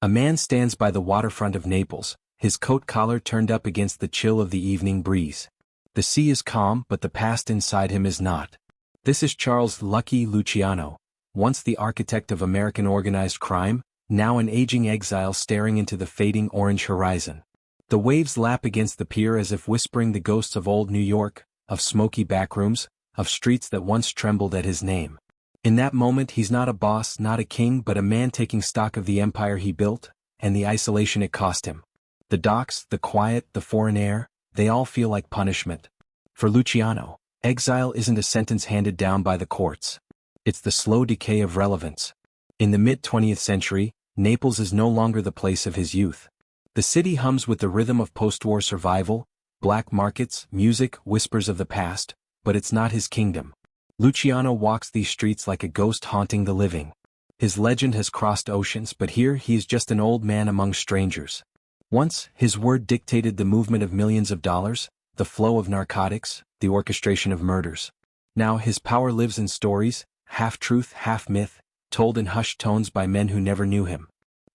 A man stands by the waterfront of Naples, his coat collar turned up against the chill of the evening breeze. The sea is calm, but the past inside him is not. This is Charles Lucky Luciano, once the architect of American organized crime, now an aging exile staring into the fading orange horizon. The waves lap against the pier as if whispering the ghosts of old New York, of smoky backrooms, of streets that once trembled at his name. In that moment he's not a boss, not a king, but a man taking stock of the empire he built, and the isolation it cost him. The docks, the quiet, the foreign air, they all feel like punishment. For Luciano, exile isn't a sentence handed down by the courts. It's the slow decay of relevance. In the mid-20th century, Naples is no longer the place of his youth. The city hums with the rhythm of post-war survival, black markets, music, whispers of the past, but it's not his kingdom. Luciano walks these streets like a ghost haunting the living. His legend has crossed oceans, but here he is just an old man among strangers. Once, his word dictated the movement of millions of dollars, the flow of narcotics, the orchestration of murders. Now his power lives in stories, half-truth, half-myth, told in hushed tones by men who never knew him.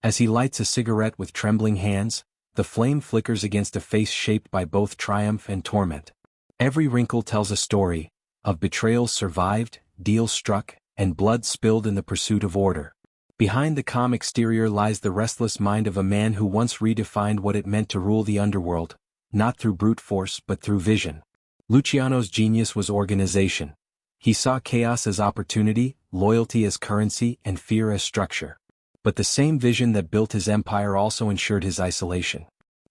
As he lights a cigarette with trembling hands, the flame flickers against a face shaped by both triumph and torment. Every wrinkle tells a story, of betrayals survived, deals struck, and blood spilled in the pursuit of order. Behind the calm exterior lies the restless mind of a man who once redefined what it meant to rule the underworld, not through brute force but through vision. Luciano's genius was organization. He saw chaos as opportunity, loyalty as currency, and fear as structure. But the same vision that built his empire also ensured his isolation.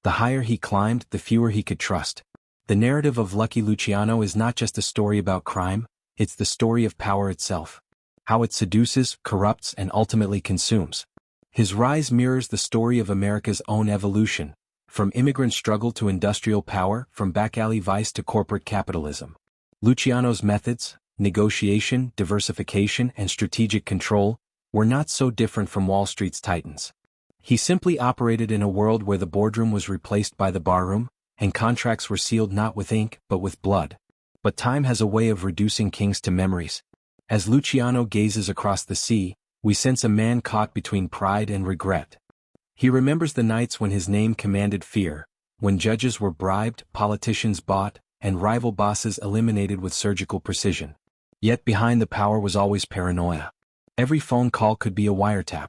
The higher he climbed, the fewer he could trust. The narrative of Lucky Luciano is not just a story about crime, it's the story of power itself. How it seduces, corrupts, and ultimately consumes. His rise mirrors the story of America's own evolution, from immigrant struggle to industrial power, from back-alley vice to corporate capitalism. Luciano's methods, negotiation, diversification, and strategic control, were not so different from Wall Street's titans. He simply operated in a world where the boardroom was replaced by the barroom, and contracts were sealed not with ink but with blood. But time has a way of reducing kings to memories. As Luciano gazes across the sea, we sense a man caught between pride and regret. He remembers the nights when his name commanded fear, when judges were bribed, politicians bought, and rival bosses eliminated with surgical precision. Yet behind the power was always paranoia. Every phone call could be a wiretap.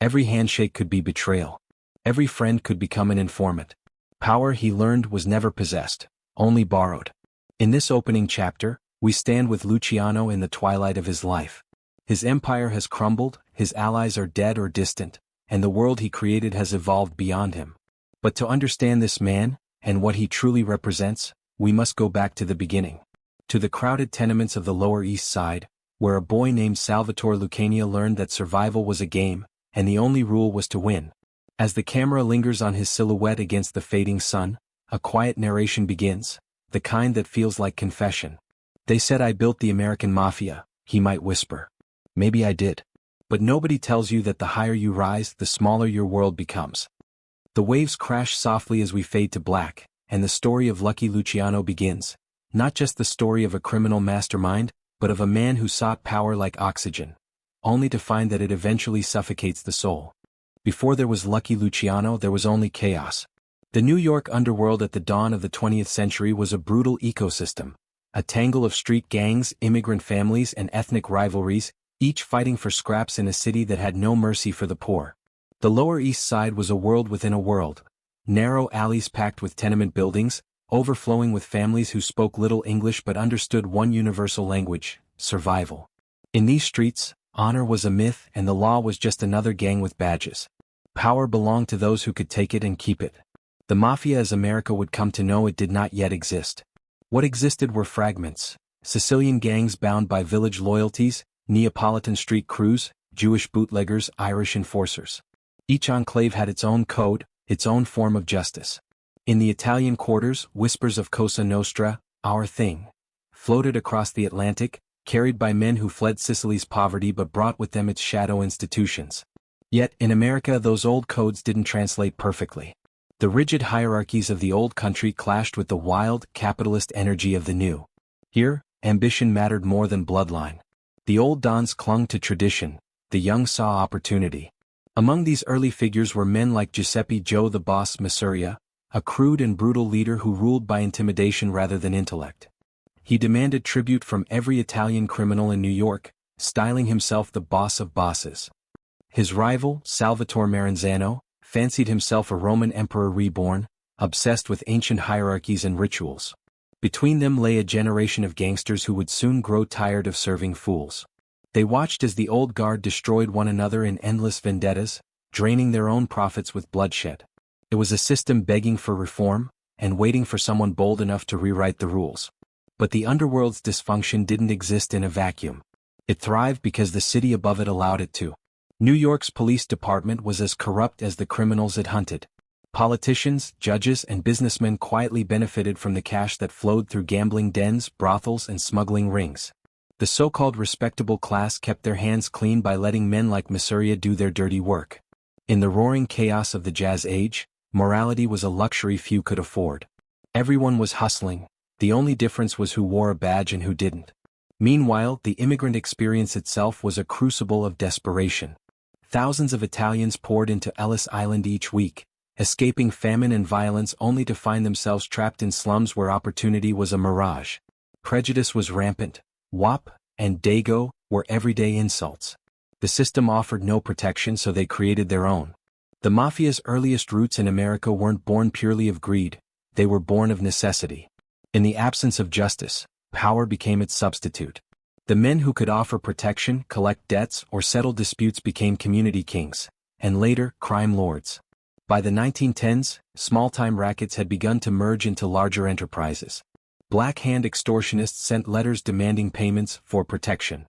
Every handshake could be betrayal. Every friend could become an informant. Power, he learned, was never possessed, only borrowed. In this opening chapter, we stand with Luciano in the twilight of his life. His empire has crumbled, his allies are dead or distant, and the world he created has evolved beyond him. But to understand this man, and what he truly represents, we must go back to the beginning. To the crowded tenements of the Lower East Side, where a boy named Salvatore Lucania learned that survival was a game, and the only rule was to win. As the camera lingers on his silhouette against the fading sun, a quiet narration begins, the kind that feels like confession. "They said I built the American Mafia," he might whisper. "Maybe I did. But nobody tells you that the higher you rise, the smaller your world becomes." The waves crash softly as we fade to black, and the story of Lucky Luciano begins. Not just the story of a criminal mastermind, but of a man who sought power like oxygen, only to find that it eventually suffocates the soul. Before there was Lucky Luciano, there was only chaos. The New York underworld at the dawn of the 20th century was a brutal ecosystem, a tangle of street gangs, immigrant families, and ethnic rivalries, each fighting for scraps in a city that had no mercy for the poor. The Lower East Side was a world within a world, narrow alleys packed with tenement buildings, overflowing with families who spoke little English but understood one universal language: survival. In these streets, honor was a myth and the law was just another gang with badges. Power belonged to those who could take it and keep it. The Mafia, as America would come to know it, did not yet exist. What existed were fragments: Sicilian gangs bound by village loyalties, Neapolitan street crews, Jewish bootleggers, Irish enforcers. Each enclave had its own code, its own form of justice. In the Italian quarters, whispers of Cosa Nostra, our thing, floated across the Atlantic, carried by men who fled Sicily's poverty but brought with them its shadow institutions. Yet, in America, those old codes didn't translate perfectly. The rigid hierarchies of the old country clashed with the wild, capitalist energy of the new. Here, ambition mattered more than bloodline. The old dons clung to tradition, the young saw opportunity. Among these early figures were men like Giuseppe Joe the Boss Masuria, a crude and brutal leader who ruled by intimidation rather than intellect. He demanded tribute from every Italian criminal in New York, styling himself the boss of bosses. His rival, Salvatore Maranzano, fancied himself a Roman emperor reborn, obsessed with ancient hierarchies and rituals. Between them lay a generation of gangsters who would soon grow tired of serving fools. They watched as the old guard destroyed one another in endless vendettas, draining their own profits with bloodshed. It was a system begging for reform, and waiting for someone bold enough to rewrite the rules. But the underworld's dysfunction didn't exist in a vacuum. It thrived because the city above it allowed it to. New York's police department was as corrupt as the criminals it hunted. Politicians, judges, and businessmen quietly benefited from the cash that flowed through gambling dens, brothels, and smuggling rings. The so-called respectable class kept their hands clean by letting men like Masuria do their dirty work. In the roaring chaos of the Jazz Age, morality was a luxury few could afford. Everyone was hustling, the only difference was who wore a badge and who didn't. Meanwhile, the immigrant experience itself was a crucible of desperation. Thousands of Italians poured into Ellis Island each week, escaping famine and violence only to find themselves trapped in slums where opportunity was a mirage. Prejudice was rampant. WAP and Dago were everyday insults. The system offered no protection, so they created their own. The Mafia's earliest roots in America weren't born purely of greed, they were born of necessity. In the absence of justice, power became its substitute. The men who could offer protection, collect debts, or settle disputes became community kings, and later, crime lords. By the 1910s, small-time rackets had begun to merge into larger enterprises. Black Hand extortionists sent letters demanding payments for protection.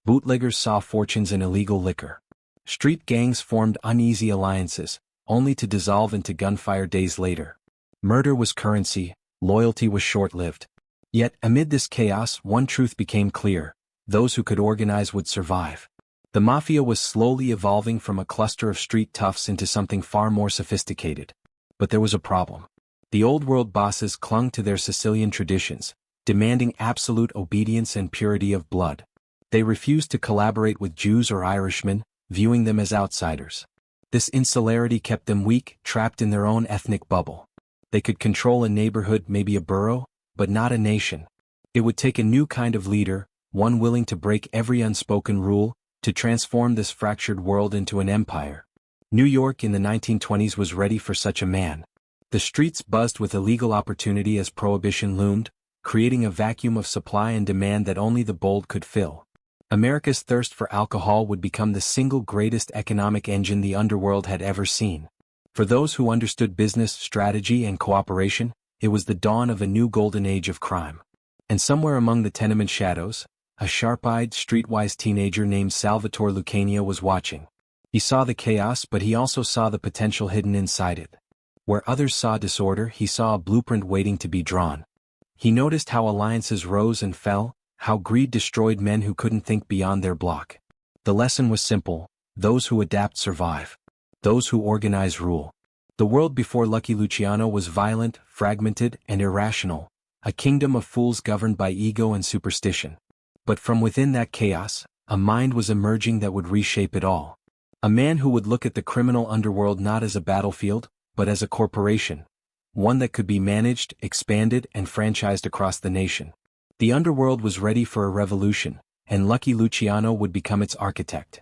Bootleggers saw fortunes in illegal liquor. Street gangs formed uneasy alliances, only to dissolve into gunfire days later. Murder was currency, loyalty was short-lived. Yet, amid this chaos, one truth became clear: those who could organize would survive. The Mafia was slowly evolving from a cluster of street toughs into something far more sophisticated. But there was a problem. The old-world bosses clung to their Sicilian traditions, demanding absolute obedience and purity of blood. They refused to collaborate with Jews or Irishmen, viewing them as outsiders. This insularity kept them weak, trapped in their own ethnic bubble. They could control a neighborhood, maybe a borough, but not a nation. It would take a new kind of leader, one willing to break every unspoken rule, to transform this fractured world into an empire. New York in the 1920s was ready for such a man. The streets buzzed with illegal opportunity as prohibition loomed, creating a vacuum of supply and demand that only the bold could fill. America's thirst for alcohol would become the single greatest economic engine the underworld had ever seen. For those who understood business, strategy, and cooperation, it was the dawn of a new golden age of crime. And somewhere among the tenement shadows, a sharp-eyed, streetwise teenager named Salvatore Lucania was watching. He saw the chaos, but he also saw the potential hidden inside it. Where others saw disorder, he saw a blueprint waiting to be drawn. He noticed how alliances rose and fell, how greed destroyed men who couldn't think beyond their block. The lesson was simple: those who adapt survive. Those who organize rule. The world before Lucky Luciano was violent, fragmented, and irrational, a kingdom of fools governed by ego and superstition. But from within that chaos, a mind was emerging that would reshape it all. A man who would look at the criminal underworld not as a battlefield, but as a corporation. One that could be managed, expanded, and franchised across the nation. The underworld was ready for a revolution, and Lucky Luciano would become its architect.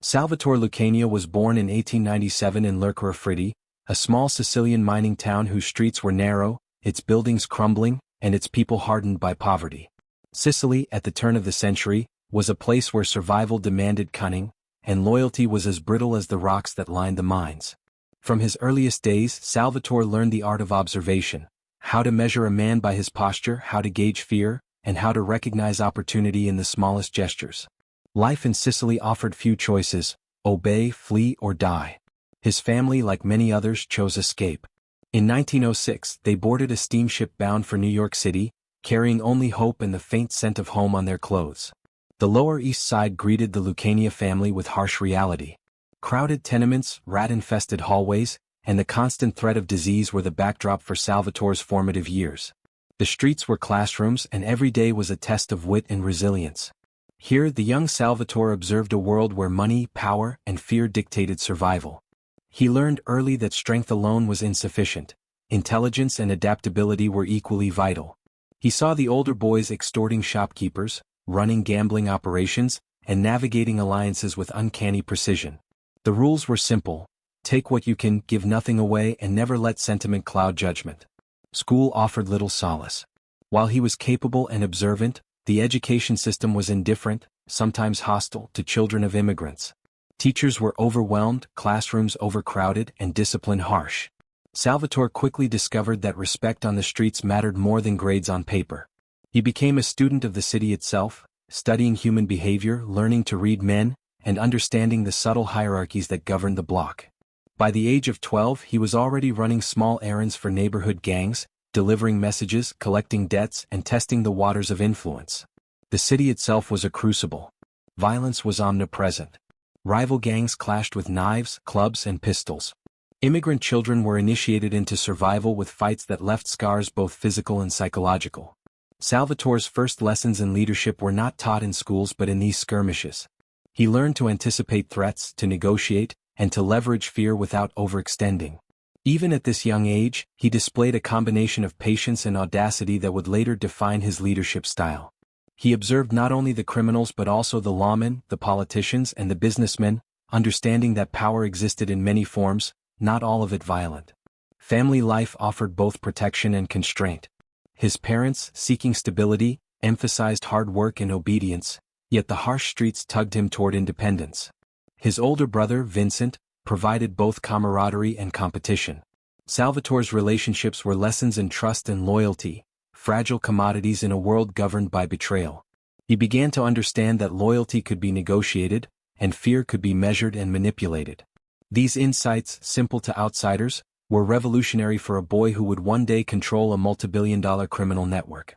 Salvatore Lucania was born in 1897 in Lercara Fritti, a small Sicilian mining town whose streets were narrow, its buildings crumbling, and its people hardened by poverty. Sicily, at the turn of the century, was a place where survival demanded cunning, and loyalty was as brittle as the rocks that lined the mines. From his earliest days, Salvatore learned the art of observation, how to measure a man by his posture, how to gauge fear, and how to recognize opportunity in the smallest gestures. Life in Sicily offered few choices: obey, flee, or die. His family, like many others, chose escape. In 1906, they boarded a steamship bound for New York City, carrying only hope and the faint scent of home on their clothes. The Lower East Side greeted the Lucania family with harsh reality. Crowded tenements, rat-infested hallways, and the constant threat of disease were the backdrop for Salvatore's formative years. The streets were classrooms, and every day was a test of wit and resilience. Here the young Salvatore observed a world where money, power, and fear dictated survival. He learned early that strength alone was insufficient. Intelligence and adaptability were equally vital. He saw the older boys extorting shopkeepers, running gambling operations, and navigating alliances with uncanny precision. The rules were simple: take what you can, give nothing away, and never let sentiment cloud judgment. School offered little solace. While he was capable and observant, the education system was indifferent, sometimes hostile, to children of immigrants. Teachers were overwhelmed, classrooms overcrowded, and discipline harsh. Salvatore quickly discovered that respect on the streets mattered more than grades on paper. He became a student of the city itself, studying human behavior, learning to read men, and understanding the subtle hierarchies that governed the block. By the age of 12, he was already running small errands for neighborhood gangs, delivering messages, collecting debts, and testing the waters of influence. The city itself was a crucible. Violence was omnipresent. Rival gangs clashed with knives, clubs, and pistols. Immigrant children were initiated into survival with fights that left scars both physical and psychological. Salvatore's first lessons in leadership were not taught in schools but in these skirmishes. He learned to anticipate threats, to negotiate, and to leverage fear without overextending. Even at this young age, he displayed a combination of patience and audacity that would later define his leadership style. He observed not only the criminals but also the lawmen, the politicians, and the businessmen, understanding that power existed in many forms, not all of it violent. Family life offered both protection and constraint. His parents, seeking stability, emphasized hard work and obedience, yet the harsh streets tugged him toward independence. His older brother, Vincent, provided both camaraderie and competition. Salvatore's relationships were lessons in trust and loyalty, fragile commodities in a world governed by betrayal. He began to understand that loyalty could be negotiated, and fear could be measured and manipulated. These insights, simple to outsiders, were revolutionary for a boy who would one day control a multi-billion-dollar criminal network.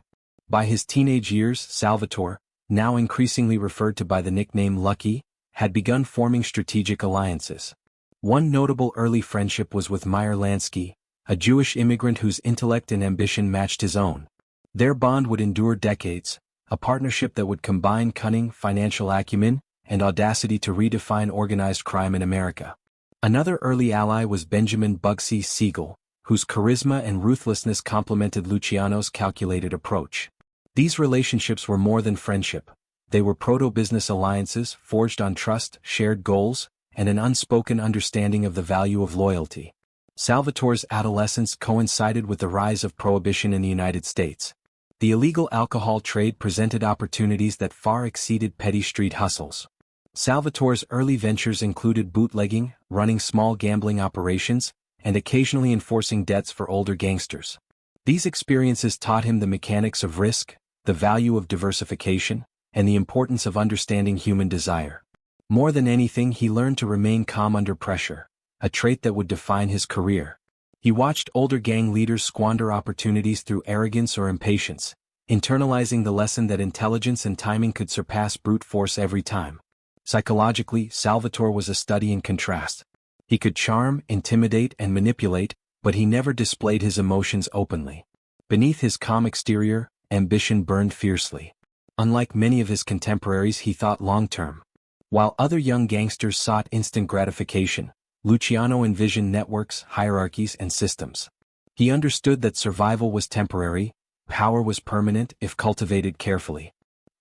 By his teenage years, Salvatore, now increasingly referred to by the nickname Lucky, had begun forming strategic alliances. One notable early friendship was with Meyer Lansky, a Jewish immigrant whose intellect and ambition matched his own. Their bond would endure decades, a partnership that would combine cunning, financial acumen, and audacity to redefine organized crime in America. Another early ally was Benjamin Bugsy Siegel, whose charisma and ruthlessness complemented Luciano's calculated approach. These relationships were more than friendship. They were proto-business alliances forged on trust, shared goals, and an unspoken understanding of the value of loyalty. Salvatore's adolescence coincided with the rise of prohibition in the United States. The illegal alcohol trade presented opportunities that far exceeded petty street hustles. Salvatore's early ventures included bootlegging, running small gambling operations, and occasionally enforcing debts for older gangsters. These experiences taught him the mechanics of risk, the value of diversification, and the importance of understanding human desire. More than anything, he learned to remain calm under pressure, a trait that would define his career. He watched older gang leaders squander opportunities through arrogance or impatience, internalizing the lesson that intelligence and timing could surpass brute force every time. Psychologically, Salvatore was a study in contrast. He could charm, intimidate, and manipulate, but he never displayed his emotions openly. Beneath his calm exterior, ambition burned fiercely. Unlike many of his contemporaries, he thought long-term. While other young gangsters sought instant gratification, Luciano envisioned networks, hierarchies, and systems. He understood that survival was temporary, power was permanent if cultivated carefully.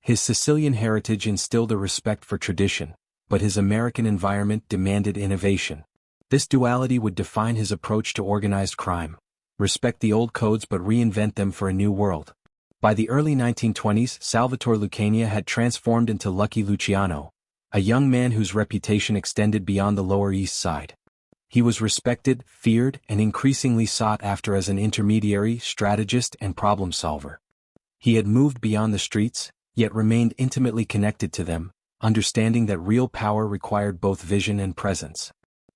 His Sicilian heritage instilled a respect for tradition, but his American environment demanded innovation. This duality would define his approach to organized crime: respect the old codes but reinvent them for a new world. By the early 1920s, Salvatore Lucania had transformed into Lucky Luciano, a young man whose reputation extended beyond the Lower East Side. He was respected, feared, and increasingly sought after as an intermediary, strategist, and problem solver. He had moved beyond the streets, yet remained intimately connected to them, understanding that real power required both vision and presence.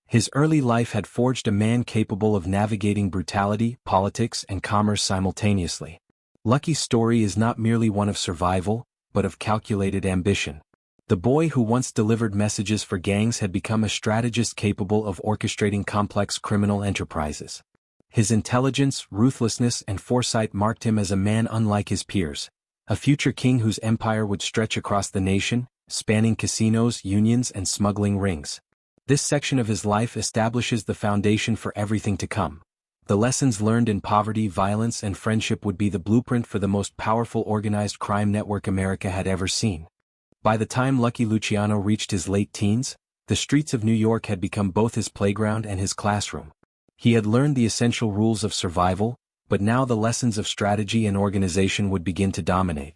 His early life had forged a man capable of navigating brutality, politics, and commerce simultaneously. Lucky's story is not merely one of survival, but of calculated ambition. The boy who once delivered messages for gangs had become a strategist capable of orchestrating complex criminal enterprises. His intelligence, ruthlessness, and foresight marked him as a man unlike his peers, a future king whose empire would stretch across the nation, spanning casinos, unions, and smuggling rings. This section of his life establishes the foundation for everything to come. The lessons learned in poverty, violence, and friendship would be the blueprint for the most powerful organized crime network America had ever seen. By the time Lucky Luciano reached his late teens, the streets of New York had become both his playground and his classroom. He had learned the essential rules of survival, but now the lessons of strategy and organization would begin to dominate.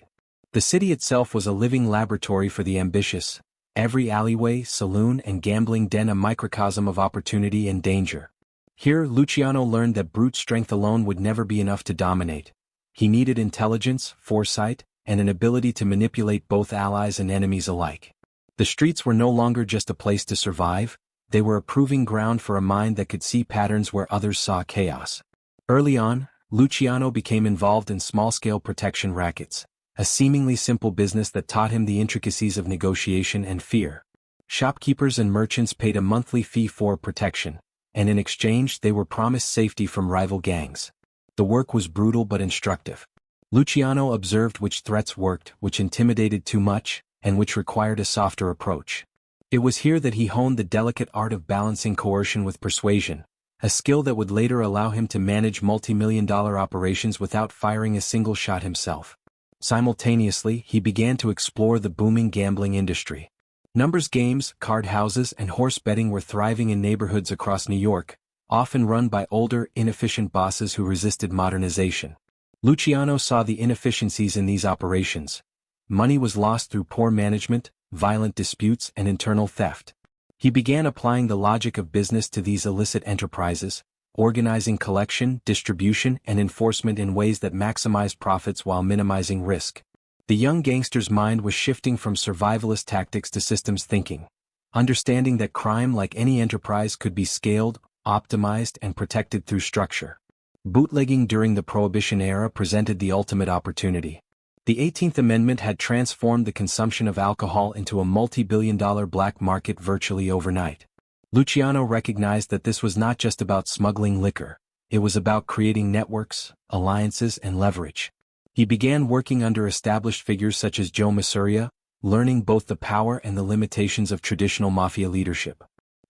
The city itself was a living laboratory for the ambitious, every alleyway, saloon, and gambling den a microcosm of opportunity and danger. Here, Luciano learned that brute strength alone would never be enough to dominate. He needed intelligence, foresight, and an ability to manipulate both allies and enemies alike. The streets were no longer just a place to survive, they were a proving ground for a mind that could see patterns where others saw chaos. Early on, Luciano became involved in small-scale protection rackets, a seemingly simple business that taught him the intricacies of negotiation and fear. Shopkeepers and merchants paid a monthly fee for protection, and in exchange they were promised safety from rival gangs. The work was brutal but instructive. Luciano observed which threats worked, which intimidated too much, and which required a softer approach. It was here that he honed the delicate art of balancing coercion with persuasion, a skill that would later allow him to manage multi-million-dollar operations without firing a single shot himself. Simultaneously, he began to explore the booming gambling industry. Numbers games, card houses, and horse betting were thriving in neighborhoods across New York, often run by older, inefficient bosses who resisted modernization. Luciano saw the inefficiencies in these operations. Money was lost through poor management, violent disputes, and internal theft. He began applying the logic of business to these illicit enterprises, organizing collection, distribution, and enforcement in ways that maximized profits while minimizing risk. The young gangster's mind was shifting from survivalist tactics to systems thinking, understanding that crime, like any enterprise, could be scaled, optimized, and protected through structure. Bootlegging during the Prohibition era presented the ultimate opportunity. The 18th Amendment had transformed the consumption of alcohol into a multi-billion-dollar black market virtually overnight. Luciano recognized that this was not just about smuggling liquor, it was about creating networks, alliances, and leverage. He began working under established figures such as Joe Masuria, learning both the power and the limitations of traditional mafia leadership.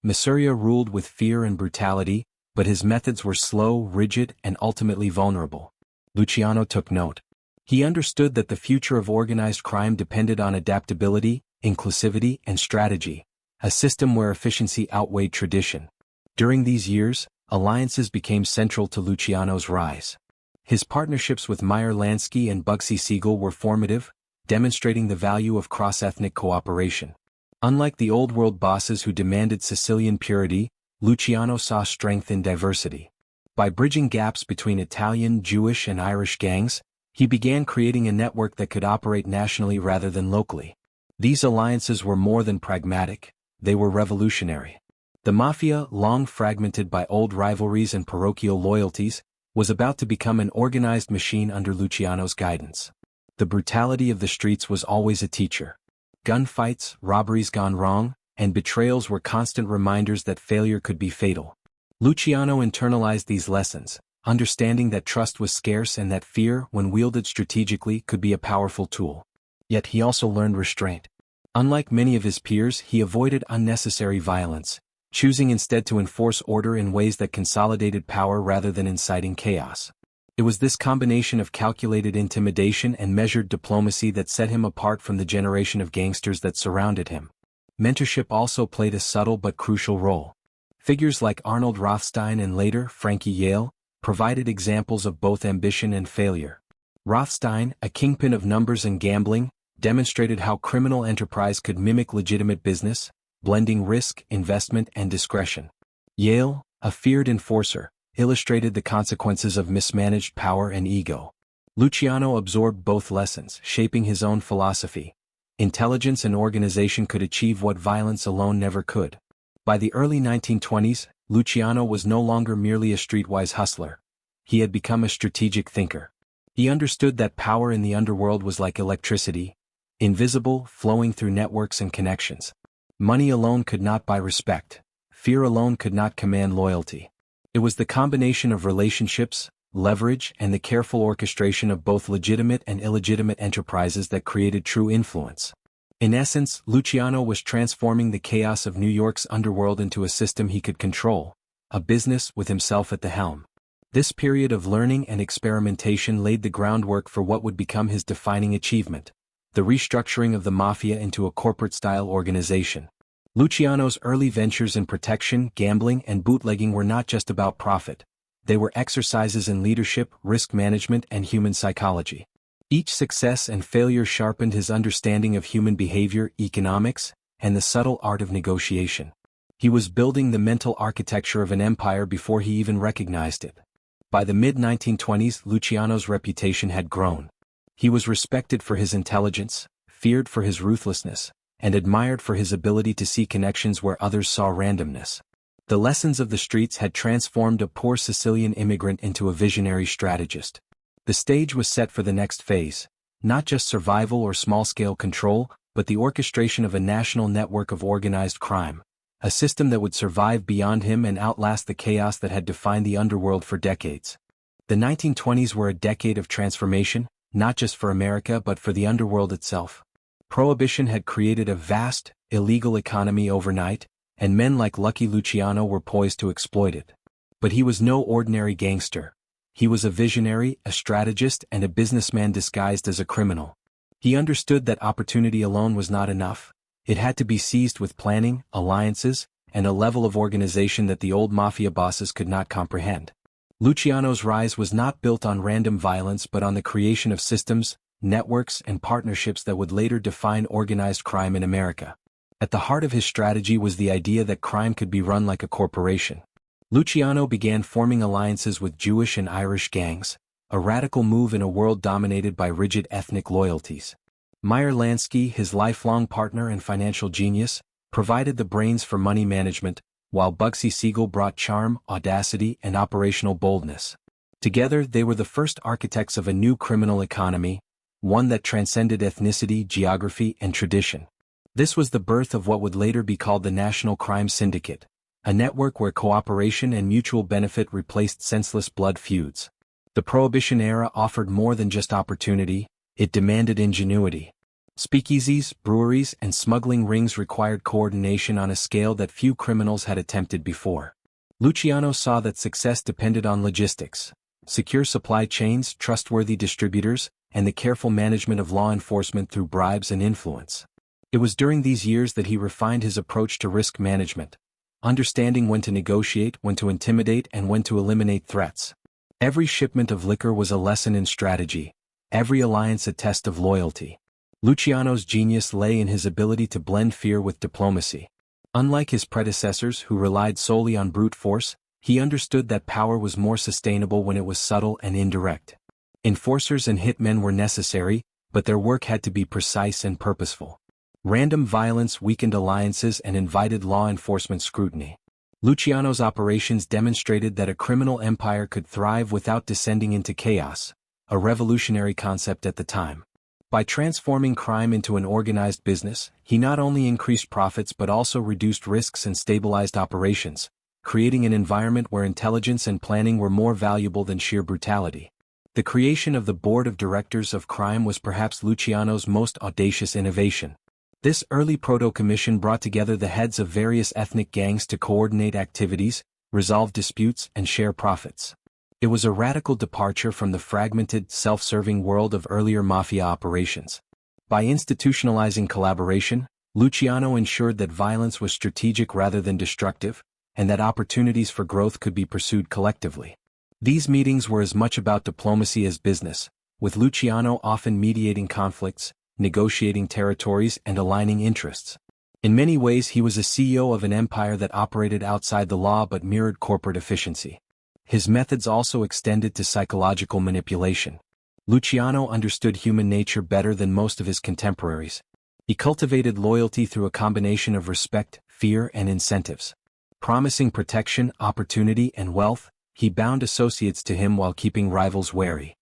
Masuria ruled with fear and brutality, but his methods were slow, rigid, and ultimately vulnerable. Luciano took note. He understood that the future of organized crime depended on adaptability, inclusivity, and strategy, a system where efficiency outweighed tradition. During these years, alliances became central to Luciano's rise. His partnerships with Meyer Lansky and Bugsy Siegel were formative, demonstrating the value of cross-ethnic cooperation. Unlike the old-world bosses who demanded Sicilian purity, Luciano saw strength in diversity. By bridging gaps between Italian, Jewish, and Irish gangs, he began creating a network that could operate nationally rather than locally. These alliances were more than pragmatic, they were revolutionary. The Mafia, long fragmented by old rivalries and parochial loyalties, was about to become an organized machine under Luciano's guidance. The brutality of the streets was always a teacher. Gunfights, robberies gone wrong, and betrayals were constant reminders that failure could be fatal. Luciano internalized these lessons, understanding that trust was scarce and that fear, when wielded strategically, could be a powerful tool. Yet he also learned restraint. Unlike many of his peers, he avoided unnecessary violence, choosing instead to enforce order in ways that consolidated power rather than inciting chaos. It was this combination of calculated intimidation and measured diplomacy that set him apart from the generation of gangsters that surrounded him. Mentorship also played a subtle but crucial role. Figures like Arnold Rothstein and later Frankie Yale provided examples of both ambition and failure. Rothstein, a kingpin of numbers and gambling, demonstrated how criminal enterprise could mimic legitimate business, blending risk, investment, and discretion. Yale, a feared enforcer, illustrated the consequences of mismanaged power and ego. Luciano absorbed both lessons, shaping his own philosophy. Intelligence and organization could achieve what violence alone never could. By the early 1920s, Luciano was no longer merely a streetwise hustler. He had become a strategic thinker. He understood that power in the underworld was like electricity, invisible, flowing through networks and connections. Money alone could not buy respect. Fear alone could not command loyalty. It was the combination of relationships, leverage, and the careful orchestration of both legitimate and illegitimate enterprises that created true influence. In essence, Luciano was transforming the chaos of New York's underworld into a system he could control, a business with himself at the helm. This period of learning and experimentation laid the groundwork for what would become his defining achievement: the restructuring of the Mafia into a corporate-style organization. Luciano's early ventures in protection, gambling, and bootlegging were not just about profit. They were exercises in leadership, risk management, and human psychology. Each success and failure sharpened his understanding of human behavior, economics, and the subtle art of negotiation. He was building the mental architecture of an empire before he even recognized it. By the mid-1920s, Luciano's reputation had grown. He was respected for his intelligence, feared for his ruthlessness, and admired for his ability to see connections where others saw randomness. The lessons of the streets had transformed a poor Sicilian immigrant into a visionary strategist. The stage was set for the next phase, not just survival or small-scale control, but the orchestration of a national network of organized crime, a system that would survive beyond him and outlast the chaos that had defined the underworld for decades. The 1920s were a decade of transformation, not just for America but for the underworld itself. Prohibition had created a vast, illegal economy overnight, and men like Lucky Luciano were poised to exploit it. But he was no ordinary gangster. He was a visionary, a strategist, and a businessman disguised as a criminal. He understood that opportunity alone was not enough. It had to be seized with planning, alliances, and a level of organization that the old mafia bosses could not comprehend. Luciano's rise was not built on random violence but on the creation of systems, networks, and partnerships that would later define organized crime in America. At the heart of his strategy was the idea that crime could be run like a corporation. Luciano began forming alliances with Jewish and Irish gangs, a radical move in a world dominated by rigid ethnic loyalties. Meyer Lansky, his lifelong partner and financial genius, provided the brains for money management, while Bugsy Siegel brought charm, audacity, and operational boldness. Together, they were the first architects of a new criminal economy, one that transcended ethnicity, geography, and tradition. This was the birth of what would later be called the National Crime Syndicate, a network where cooperation and mutual benefit replaced senseless blood feuds. The Prohibition era offered more than just opportunity, it demanded ingenuity. Speakeasies, breweries, and smuggling rings required coordination on a scale that few criminals had attempted before. Luciano saw that success depended on logistics, secure supply chains, trustworthy distributors, and the careful management of law enforcement through bribes and influence. It was during these years that he refined his approach to risk management, understanding when to negotiate, when to intimidate, and when to eliminate threats. Every shipment of liquor was a lesson in strategy, every alliance a test of loyalty. Luciano's genius lay in his ability to blend fear with diplomacy. Unlike his predecessors who relied solely on brute force, he understood that power was more sustainable when it was subtle and indirect. Enforcers and hitmen were necessary, but their work had to be precise and purposeful. Random violence weakened alliances and invited law enforcement scrutiny. Luciano's operations demonstrated that a criminal empire could thrive without descending into chaos, a revolutionary concept at the time. By transforming crime into an organized business, he not only increased profits but also reduced risks and stabilized operations, creating an environment where intelligence and planning were more valuable than sheer brutality. The creation of the Board of Directors of Crime was perhaps Luciano's most audacious innovation. This early proto-commission brought together the heads of various ethnic gangs to coordinate activities, resolve disputes, and share profits. It was a radical departure from the fragmented, self-serving world of earlier mafia operations. By institutionalizing collaboration, Luciano ensured that violence was strategic rather than destructive, and that opportunities for growth could be pursued collectively. These meetings were as much about diplomacy as business, with Luciano often mediating conflicts, negotiating territories, and aligning interests. In many ways he was a CEO of an empire that operated outside the law but mirrored corporate efficiency. His methods also extended to psychological manipulation. Luciano understood human nature better than most of his contemporaries. He cultivated loyalty through a combination of respect, fear, and incentives. Promising protection, opportunity, and wealth, he bound associates to him while keeping rivals wary.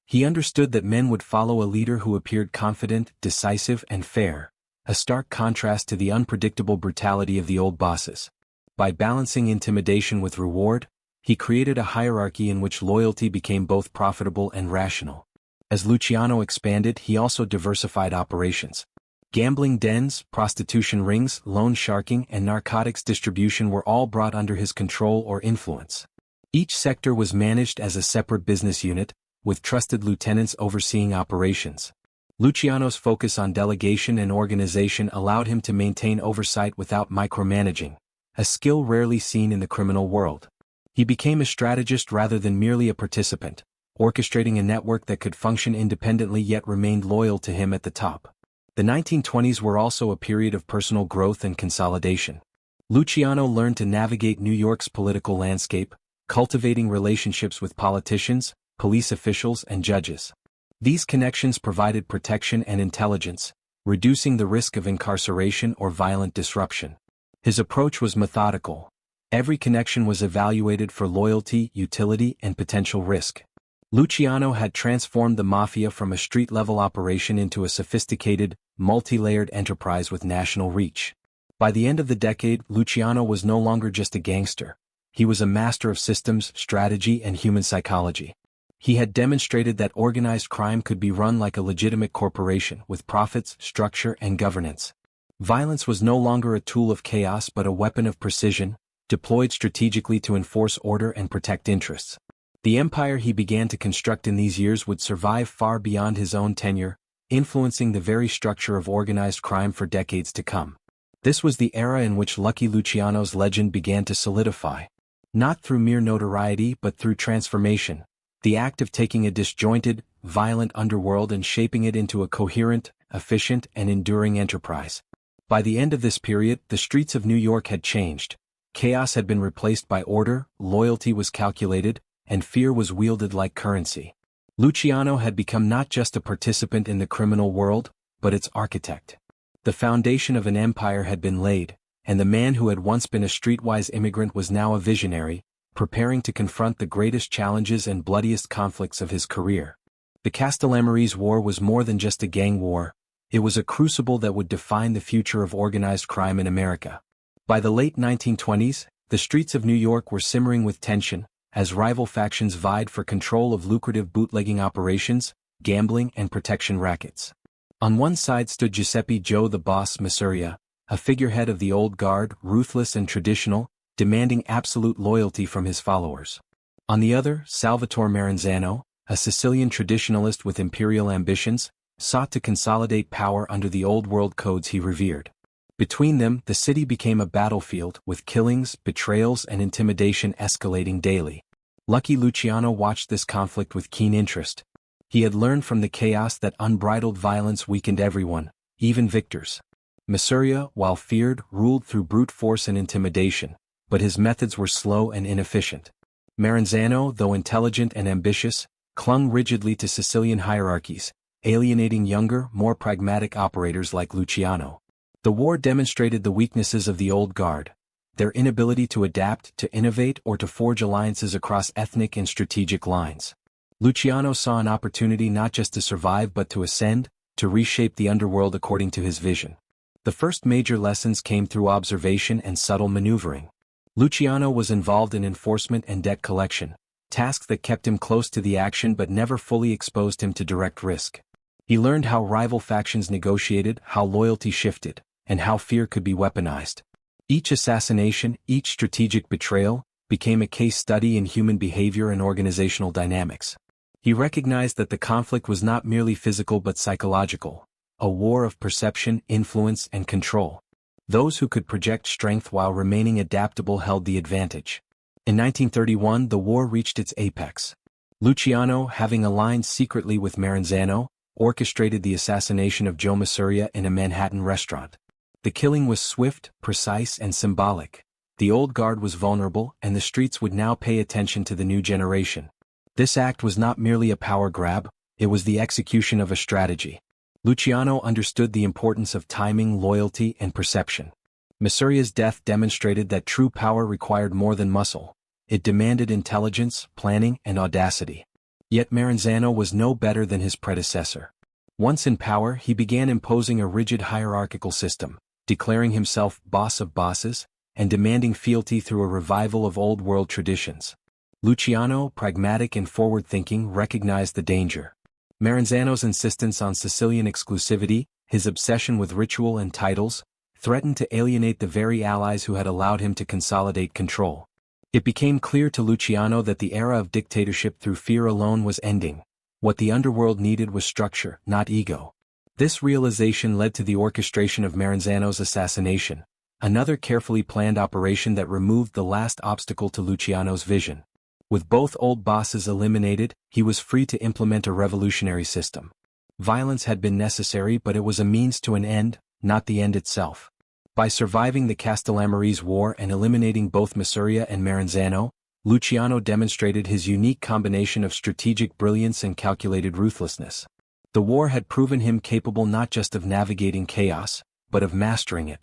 He understood that men would follow a leader who appeared confident, decisive, and fair, a stark contrast to the unpredictable brutality of the old bosses. By balancing intimidation with reward, He created a hierarchy in which loyalty became both profitable and rational. As Luciano expanded, he also diversified operations. Gambling dens, prostitution rings, loan sharking, and narcotics distribution were all brought under his control or influence. Each sector was managed as a separate business unit, with trusted lieutenants overseeing operations. Luciano's focus on delegation and organization allowed him to maintain oversight without micromanaging, a skill rarely seen in the criminal world. He became a strategist rather than merely a participant, orchestrating a network that could function independently yet remained loyal to him at the top. The 1920s were also a period of personal growth and consolidation. Luciano learned to navigate New York's political landscape, cultivating relationships with politicians, police officials, and judges. These connections provided protection and intelligence, reducing the risk of incarceration or violent disruption. His approach was methodical. Every connection was evaluated for loyalty, utility, and potential risk. Luciano had transformed the Mafia from a street-level operation into a sophisticated, multi-layered enterprise with national reach. By the end of the decade, Luciano was no longer just a gangster. He was a master of systems, strategy, and human psychology. He had demonstrated that organized crime could be run like a legitimate corporation with profits, structure, and governance. Violence was no longer a tool of chaos but a weapon of precision, deployed strategically to enforce order and protect interests. The empire he began to construct in these years would survive far beyond his own tenure, influencing the very structure of organized crime for decades to come. This was the era in which Lucky Luciano's legend began to solidify. Not through mere notoriety but through transformation, the act of taking a disjointed, violent underworld and shaping it into a coherent, efficient, and enduring enterprise. By the end of this period, the streets of New York had changed. Chaos had been replaced by order, loyalty was calculated, and fear was wielded like currency. Luciano had become not just a participant in the criminal world, but its architect. The foundation of an empire had been laid, and the man who had once been a streetwise immigrant was now a visionary, preparing to confront the greatest challenges and bloodiest conflicts of his career. The Castellamarese War was more than just a gang war. It was a crucible that would define the future of organized crime in America. By the late 1920s, the streets of New York were simmering with tension, as rival factions vied for control of lucrative bootlegging operations, gambling, and protection rackets. On one side stood Giuseppe Joe the Boss Masuria, a figurehead of the old guard, ruthless and traditional, demanding absolute loyalty from his followers. On the other, Salvatore Maranzano, a Sicilian traditionalist with imperial ambitions, sought to consolidate power under the old-world codes he revered. Between them, the city became a battlefield, with killings, betrayals, and intimidation escalating daily. Lucky Luciano watched this conflict with keen interest. He had learned from the chaos that unbridled violence weakened everyone, even victors. Masuria, while feared, ruled through brute force and intimidation, but his methods were slow and inefficient. Maranzano, though intelligent and ambitious, clung rigidly to Sicilian hierarchies, alienating younger, more pragmatic operators like Luciano. The war demonstrated the weaknesses of the old guard, their inability to adapt, to innovate, or to forge alliances across ethnic and strategic lines. Luciano saw an opportunity not just to survive but to ascend, to reshape the underworld according to his vision. The first major lessons came through observation and subtle maneuvering. Luciano was involved in enforcement and debt collection, tasks that kept him close to the action but never fully exposed him to direct risk. He learned how rival factions negotiated, how loyalty shifted, and how fear could be weaponized. Each assassination, each strategic betrayal, became a case study in human behavior and organizational dynamics. He recognized that the conflict was not merely physical but psychological, a war of perception, influence, and control. Those who could project strength while remaining adaptable held the advantage. In 1931, the war reached its apex. Luciano, having aligned secretly with Maranzano, orchestrated the assassination of Joe Masuria in a Manhattan restaurant. The killing was swift, precise, and symbolic. The old guard was vulnerable, and the streets would now pay attention to the new generation. This act was not merely a power grab, it was the execution of a strategy. Luciano understood the importance of timing, loyalty, and perception. Masuria's death demonstrated that true power required more than muscle. It demanded intelligence, planning, and audacity. Yet Maranzano was no better than his predecessor. Once in power, he began imposing a rigid hierarchical system, declaring himself boss of bosses, and demanding fealty through a revival of old-world traditions. Luciano, pragmatic and forward-thinking, recognized the danger. Maranzano's insistence on Sicilian exclusivity, his obsession with ritual and titles, threatened to alienate the very allies who had allowed him to consolidate control. It became clear to Luciano that the era of dictatorship through fear alone was ending. What the underworld needed was structure, not ego. This realization led to the orchestration of Maranzano's assassination, another carefully planned operation that removed the last obstacle to Luciano's vision. With both old bosses eliminated, he was free to implement a revolutionary system. Violence had been necessary, but it was a means to an end, not the end itself. By surviving the Castellamarese War and eliminating both Masuria and Maranzano, Luciano demonstrated his unique combination of strategic brilliance and calculated ruthlessness. The war had proven him capable not just of navigating chaos, but of mastering it.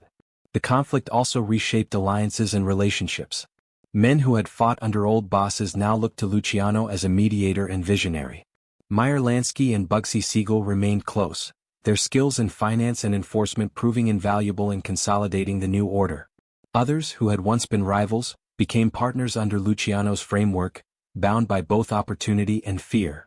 The conflict also reshaped alliances and relationships. Men who had fought under old bosses now looked to Luciano as a mediator and visionary. Meyer Lansky and Bugsy Siegel remained close, their skills in finance and enforcement proving invaluable in consolidating the new order. Others, who had once been rivals, became partners under Luciano's framework, bound by both opportunity and fear.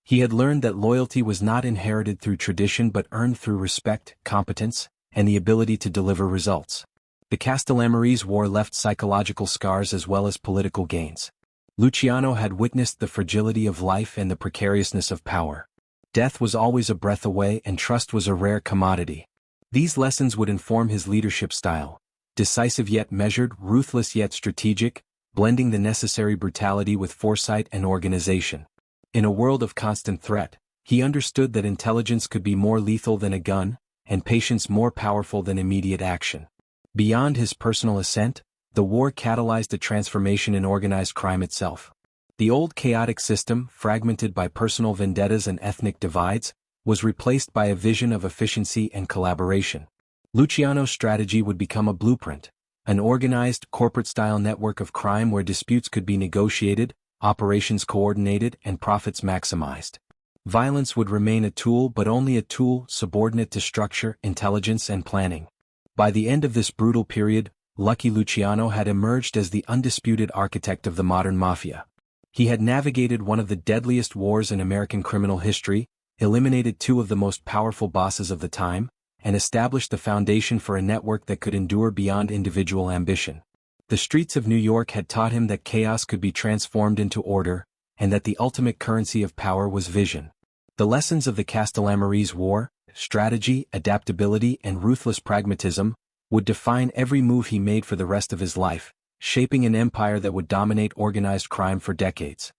He had learned that loyalty was not inherited through tradition but earned through respect, competence, and the ability to deliver results. The Castellamarese War left psychological scars as well as political gains. Luciano had witnessed the fragility of life and the precariousness of power. Death was always a breath away and trust was a rare commodity. These lessons would inform his leadership style, decisive yet measured, ruthless yet strategic, blending the necessary brutality with foresight and organization. In a world of constant threat, he understood that intelligence could be more lethal than a gun, and patience more powerful than immediate action. Beyond his personal ascent, the war catalyzed a transformation in organized crime itself. The old chaotic system, fragmented by personal vendettas and ethnic divides, was replaced by a vision of efficiency and collaboration. Luciano's strategy would become a blueprint, an organized, corporate-style network of crime where disputes could be negotiated, operations coordinated, and profits maximized. Violence would remain a tool, but only a tool subordinate to structure, intelligence, and planning. By the end of this brutal period, Lucky Luciano had emerged as the undisputed architect of the modern mafia. He had navigated one of the deadliest wars in American criminal history, eliminated two of the most powerful bosses of the time, and established the foundation for a network that could endure beyond individual ambition. The streets of New York had taught him that chaos could be transformed into order, and that the ultimate currency of power was vision. The lessons of the Castellamarese War, strategy, adaptability, and ruthless pragmatism, would define every move he made for the rest of his life, shaping an empire that would dominate organized crime for decades.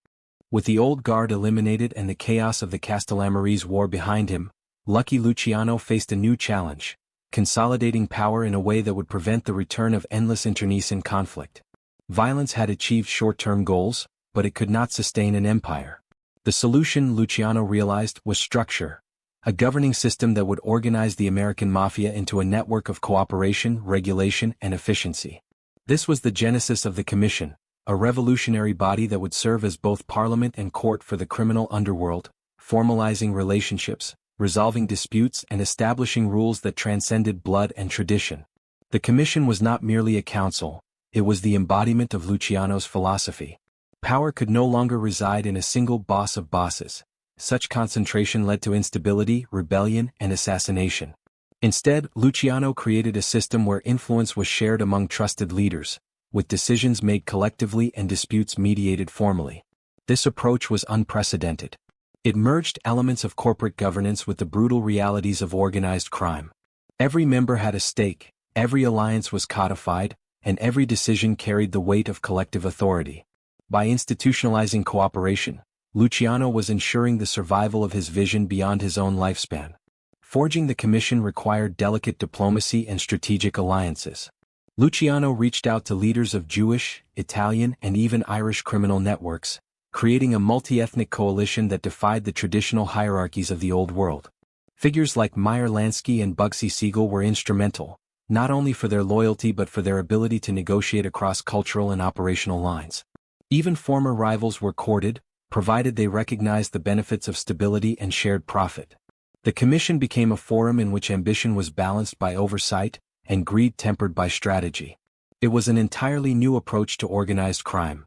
With the old guard eliminated and the chaos of the Castellamarese War behind him, Lucky Luciano faced a new challenge, consolidating power in a way that would prevent the return of endless internecine conflict. Violence had achieved short-term goals, but it could not sustain an empire. The solution, Luciano realized, was structure, a governing system that would organize the American mafia into a network of cooperation, regulation, and efficiency. This was the genesis of the Commission, a revolutionary body that would serve as both parliament and court for the criminal underworld, formalizing relationships, resolving disputes, and establishing rules that transcended blood and tradition. The Commission was not merely a council, it was the embodiment of Luciano's philosophy. Power could no longer reside in a single boss of bosses. Such concentration led to instability, rebellion, and assassination. Instead, Luciano created a system where influence was shared among trusted leaders, with decisions made collectively and disputes mediated formally. This approach was unprecedented. It merged elements of corporate governance with the brutal realities of organized crime. Every member had a stake, every alliance was codified, and every decision carried the weight of collective authority. By institutionalizing cooperation, Luciano was ensuring the survival of his vision beyond his own lifespan. Forging the Commission required delicate diplomacy and strategic alliances. Luciano reached out to leaders of Jewish, Italian, and even Irish criminal networks, creating a multi-ethnic coalition that defied the traditional hierarchies of the old world. Figures like Meyer Lansky and Bugsy Siegel were instrumental, not only for their loyalty but for their ability to negotiate across cultural and operational lines. Even former rivals were courted, provided they recognized the benefits of stability and shared profit. The Commission became a forum in which ambition was balanced by oversight, and greed tempered by strategy. It was an entirely new approach to organized crime,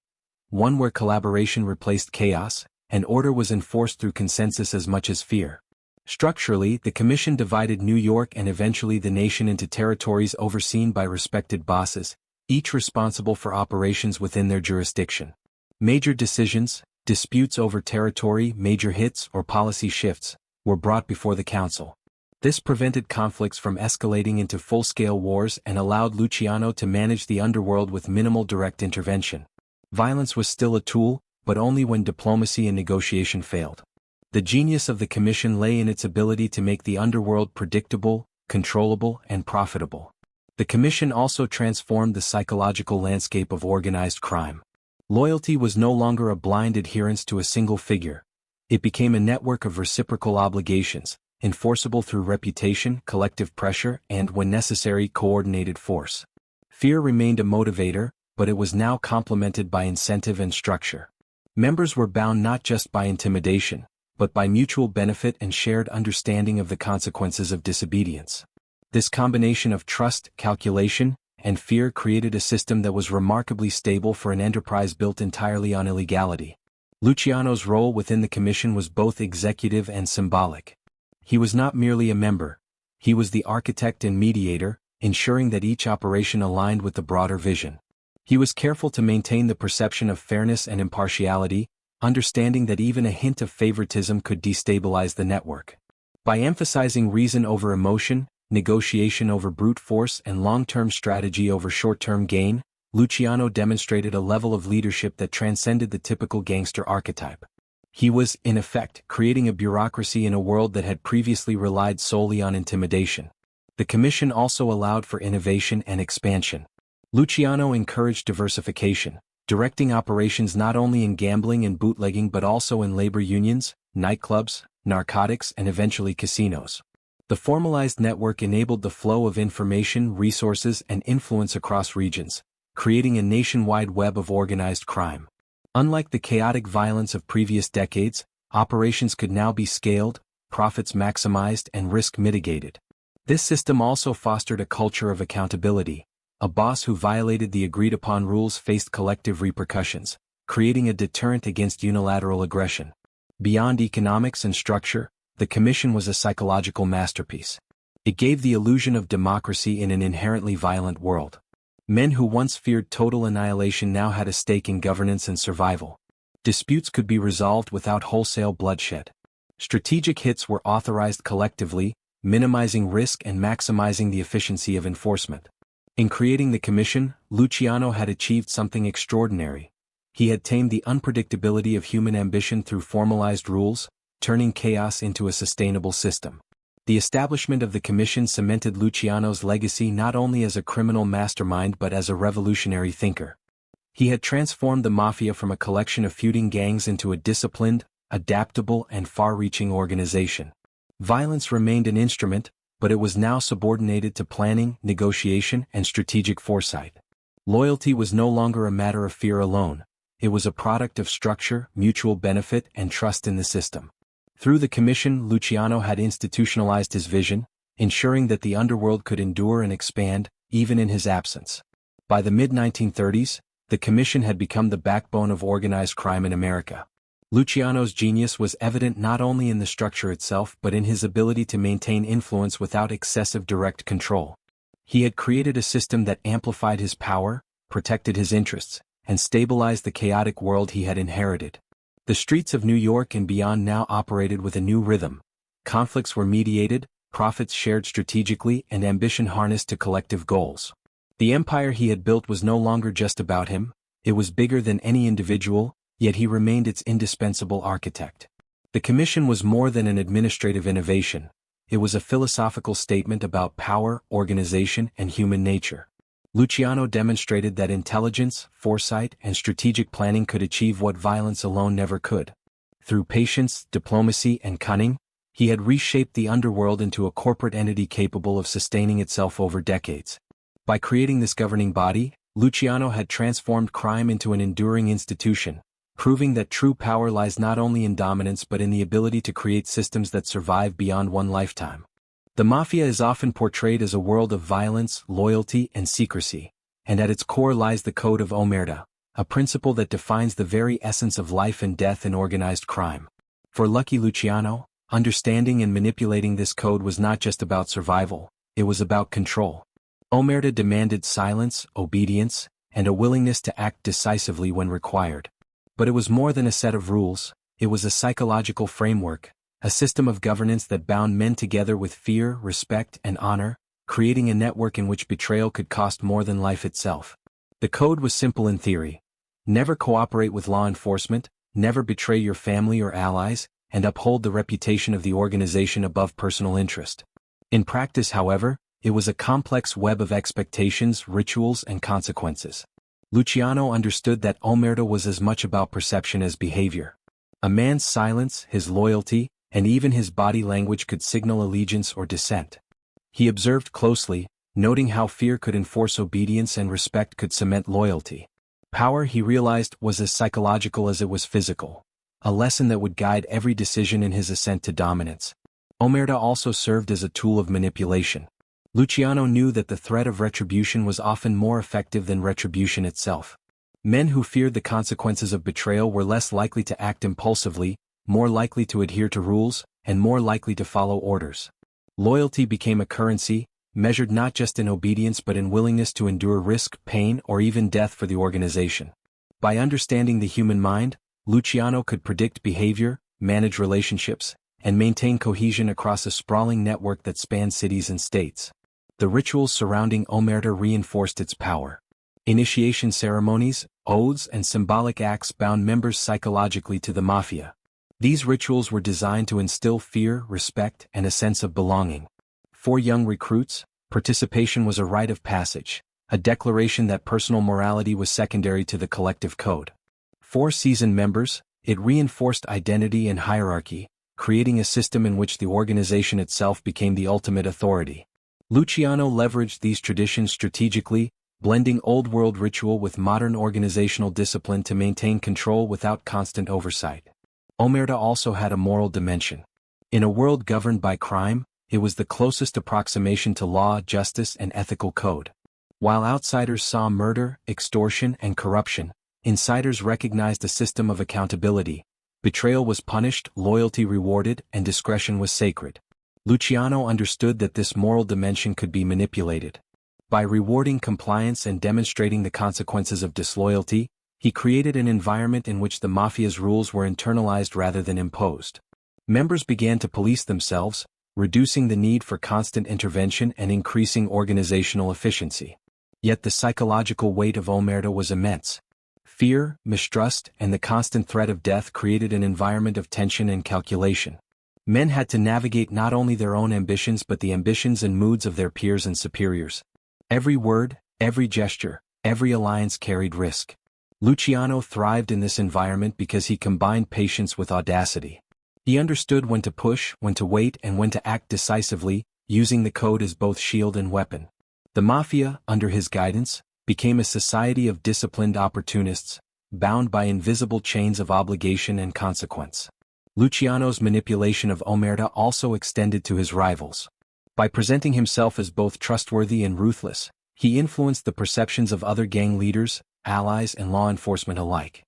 one where collaboration replaced chaos, and order was enforced through consensus as much as fear. Structurally, the Commission divided New York and eventually the nation into territories overseen by respected bosses, each responsible for operations within their jurisdiction. Major decisions, disputes over territory, major hits, or policy shifts, were brought before the council. This prevented conflicts from escalating into full-scale wars and allowed Luciano to manage the underworld with minimal direct intervention. Violence was still a tool, but only when diplomacy and negotiation failed. The genius of the Commission lay in its ability to make the underworld predictable, controllable, and profitable. The Commission also transformed the psychological landscape of organized crime. Loyalty was no longer a blind adherence to a single figure. It became a network of reciprocal obligations, enforceable through reputation, collective pressure, and, when necessary, coordinated force. Fear remained a motivator, but it was now complemented by incentive and structure. Members were bound not just by intimidation, but by mutual benefit and shared understanding of the consequences of disobedience. This combination of trust, calculation, and fear created a system that was remarkably stable for an enterprise built entirely on illegality. Luciano's role within the Commission was both executive and symbolic. He was not merely a member. He was the architect and mediator, ensuring that each operation aligned with the broader vision. He was careful to maintain the perception of fairness and impartiality, understanding that even a hint of favoritism could destabilize the network. By emphasizing reason over emotion, negotiation over brute force, and long-term strategy over short-term gain, Luciano demonstrated a level of leadership that transcended the typical gangster archetype. He was, in effect, creating a bureaucracy in a world that had previously relied solely on intimidation. The Commission also allowed for innovation and expansion. Luciano encouraged diversification, directing operations not only in gambling and bootlegging but also in labor unions, nightclubs, narcotics, and eventually casinos. The formalized network enabled the flow of information, resources, and influence across regions, creating a nationwide web of organized crime. Unlike the chaotic violence of previous decades, operations could now be scaled, profits maximized, and risk mitigated. This system also fostered a culture of accountability. A boss who violated the agreed-upon rules faced collective repercussions, creating a deterrent against unilateral aggression. Beyond economics and structure, the Commission was a psychological masterpiece. It gave the illusion of democracy in an inherently violent world. Men who once feared total annihilation now had a stake in governance and survival. Disputes could be resolved without wholesale bloodshed. Strategic hits were authorized collectively, minimizing risk and maximizing the efficiency of enforcement. In creating the Commission, Luciano had achieved something extraordinary. He had tamed the unpredictability of human ambition through formalized rules, turning chaos into a sustainable system. The establishment of the Commission cemented Luciano's legacy not only as a criminal mastermind but as a revolutionary thinker. He had transformed the Mafia from a collection of feuding gangs into a disciplined, adaptable, and far-reaching organization. Violence remained an instrument, but it was now subordinated to planning, negotiation, and strategic foresight. Loyalty was no longer a matter of fear alone. It was a product of structure, mutual benefit, and trust in the system. Through the Commission, Luciano had institutionalized his vision, ensuring that the underworld could endure and expand, even in his absence. By the mid-1930s, the Commission had become the backbone of organized crime in America. Luciano's genius was evident not only in the structure itself but in his ability to maintain influence without excessive direct control. He had created a system that amplified his power, protected his interests, and stabilized the chaotic world he had inherited. The streets of New York and beyond now operated with a new rhythm. Conflicts were mediated, profits shared strategically, and ambition harnessed to collective goals. The empire he had built was no longer just about him. It was bigger than any individual, yet he remained its indispensable architect. The Commission was more than an administrative innovation. It was a philosophical statement about power, organization, and human nature. Luciano demonstrated that intelligence, foresight, and strategic planning could achieve what violence alone never could. Through patience, diplomacy, and cunning, he had reshaped the underworld into a corporate entity capable of sustaining itself over decades. By creating this governing body, Luciano had transformed crime into an enduring institution, proving that true power lies not only in dominance but in the ability to create systems that survive beyond one lifetime. The Mafia is often portrayed as a world of violence, loyalty, and secrecy, and at its core lies the code of omerta, a principle that defines the very essence of life and death in organized crime. For Lucky Luciano, understanding and manipulating this code was not just about survival, it was about control. Omerta demanded silence, obedience, and a willingness to act decisively when required. But it was more than a set of rules, it was a psychological framework, a system of governance that bound men together with fear, respect, and honor, creating a network in which betrayal could cost more than life itself. The code was simple in theory. Never cooperate with law enforcement, never betray your family or allies, and uphold the reputation of the organization above personal interest. In practice, however, it was a complex web of expectations, rituals, and consequences. Luciano understood that omerta was as much about perception as behavior. A man's silence, his loyalty, and even his body language could signal allegiance or dissent. He observed closely, noting how fear could enforce obedience and respect could cement loyalty. Power, he realized, was as psychological as it was physical, a lesson that would guide every decision in his ascent to dominance. Omerta also served as a tool of manipulation. Luciano knew that the threat of retribution was often more effective than retribution itself. Men who feared the consequences of betrayal were less likely to act impulsively, more likely to adhere to rules, and more likely to follow orders. Loyalty became a currency, measured not just in obedience but in willingness to endure risk, pain, or even death for the organization. By understanding the human mind, Luciano could predict behavior, manage relationships, and maintain cohesion across a sprawling network that spanned cities and states. The rituals surrounding omerta reinforced its power. Initiation ceremonies, oaths, and symbolic acts bound members psychologically to the Mafia. These rituals were designed to instill fear, respect, and a sense of belonging. For young recruits, participation was a rite of passage, a declaration that personal morality was secondary to the collective code. For seasoned members, it reinforced identity and hierarchy, creating a system in which the organization itself became the ultimate authority. Luciano leveraged these traditions strategically, blending old-world ritual with modern organizational discipline to maintain control without constant oversight. Omerta also had a moral dimension. In a world governed by crime, it was the closest approximation to law, justice, and ethical code. While outsiders saw murder, extortion, and corruption, insiders recognized a system of accountability. Betrayal was punished, loyalty rewarded, and discretion was sacred. Luciano understood that this moral dimension could be manipulated. By rewarding compliance and demonstrating the consequences of disloyalty, he created an environment in which the Mafia's rules were internalized rather than imposed. Members began to police themselves, reducing the need for constant intervention and increasing organizational efficiency. Yet the psychological weight of omerta was immense. Fear, mistrust, and the constant threat of death created an environment of tension and calculation. Men had to navigate not only their own ambitions but the ambitions and moods of their peers and superiors. Every word, every gesture, every alliance carried risk. Luciano thrived in this environment because he combined patience with audacity. He understood when to push, when to wait, and when to act decisively, using the code as both shield and weapon. The Mafia, under his guidance, became a society of disciplined opportunists, bound by invisible chains of obligation and consequence. Luciano's manipulation of omerta also extended to his rivals. By presenting himself as both trustworthy and ruthless, he influenced the perceptions of other gang leaders, allies, and law enforcement alike.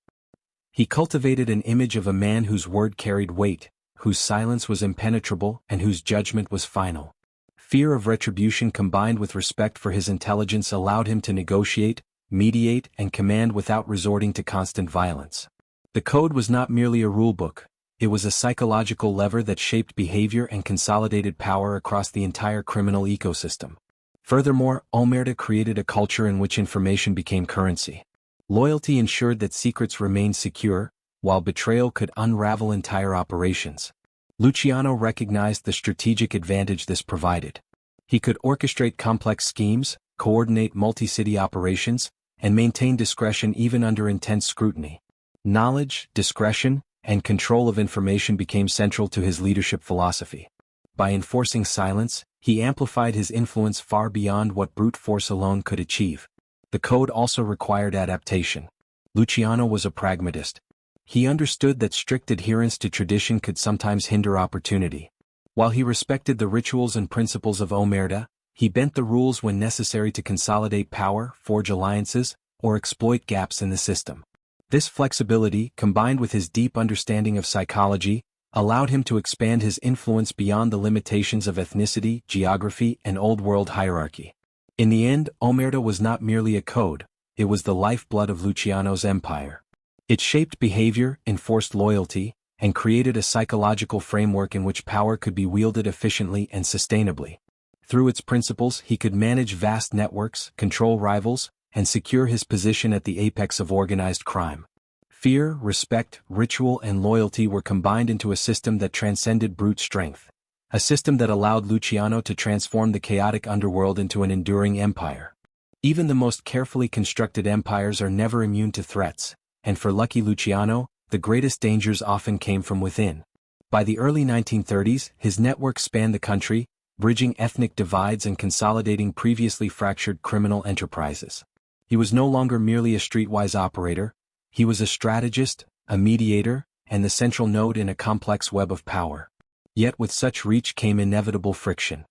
He cultivated an image of a man whose word carried weight, whose silence was impenetrable, and whose judgment was final. Fear of retribution combined with respect for his intelligence allowed him to negotiate, mediate, and command without resorting to constant violence. The code was not merely a rulebook. It was a psychological lever that shaped behavior and consolidated power across the entire criminal ecosystem. Furthermore, omerta created a culture in which information became currency. Loyalty ensured that secrets remained secure, while betrayal could unravel entire operations. Luciano recognized the strategic advantage this provided. He could orchestrate complex schemes, coordinate multi-city operations, and maintain discretion even under intense scrutiny. Knowledge, discretion, and control of information became central to his leadership philosophy. By enforcing silence, he amplified his influence far beyond what brute force alone could achieve. The code also required adaptation. Luciano was a pragmatist. He understood that strict adherence to tradition could sometimes hinder opportunity. While he respected the rituals and principles of omerta, he bent the rules when necessary to consolidate power, forge alliances, or exploit gaps in the system. This flexibility, combined with his deep understanding of psychology, allowed him to expand his influence beyond the limitations of ethnicity, geography, and old-world hierarchy. In the end, Omerta was not merely a code, it was the lifeblood of Luciano's empire. It shaped behavior, enforced loyalty, and created a psychological framework in which power could be wielded efficiently and sustainably. Through its principles, he could manage vast networks, control rivals, and secure his position at the apex of organized crime. Fear, respect, ritual, and loyalty were combined into a system that transcended brute strength. A system that allowed Luciano to transform the chaotic underworld into an enduring empire. Even the most carefully constructed empires are never immune to threats, and for Lucky Luciano, the greatest dangers often came from within. By the early 1930s, his network spanned the country, bridging ethnic divides and consolidating previously fractured criminal enterprises. He was no longer merely a streetwise operator, he was a strategist, a mediator, and the central node in a complex web of power. Yet with such reach came inevitable friction.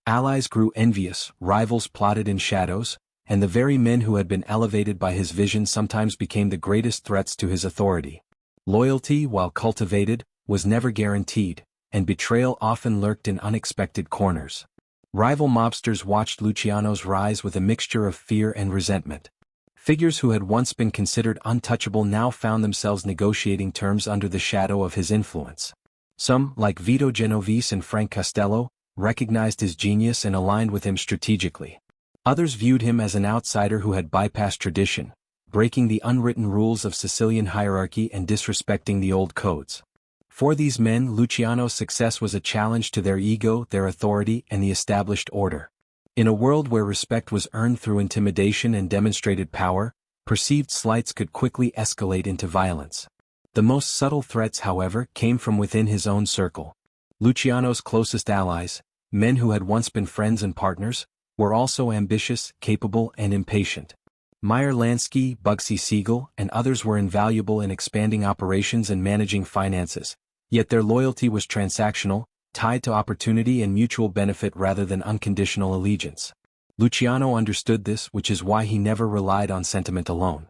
Allies grew envious, rivals plotted in shadows, and the very men who had been elevated by his vision sometimes became the greatest threats to his authority. Loyalty, while cultivated, was never guaranteed, and betrayal often lurked in unexpected corners. Rival mobsters watched Luciano's rise with a mixture of fear and resentment. Figures who had once been considered untouchable now found themselves negotiating terms under the shadow of his influence. Some, like Vito Genovese and Frank Costello, recognized his genius and aligned with him strategically. Others viewed him as an outsider who had bypassed tradition, breaking the unwritten rules of Sicilian hierarchy and disrespecting the old codes. For these men, Luciano's success was a challenge to their ego, their authority, and the established order. In a world where respect was earned through intimidation and demonstrated power, perceived slights could quickly escalate into violence. The most subtle threats, however, came from within his own circle. Luciano's closest allies, men who had once been friends and partners, were also ambitious, capable, and impatient. Meyer Lansky, Bugsy Siegel, and others were invaluable in expanding operations and managing finances, yet their loyalty was transactional, tied to opportunity and mutual benefit rather than unconditional allegiance. Luciano understood this, which is why he never relied on sentiment alone.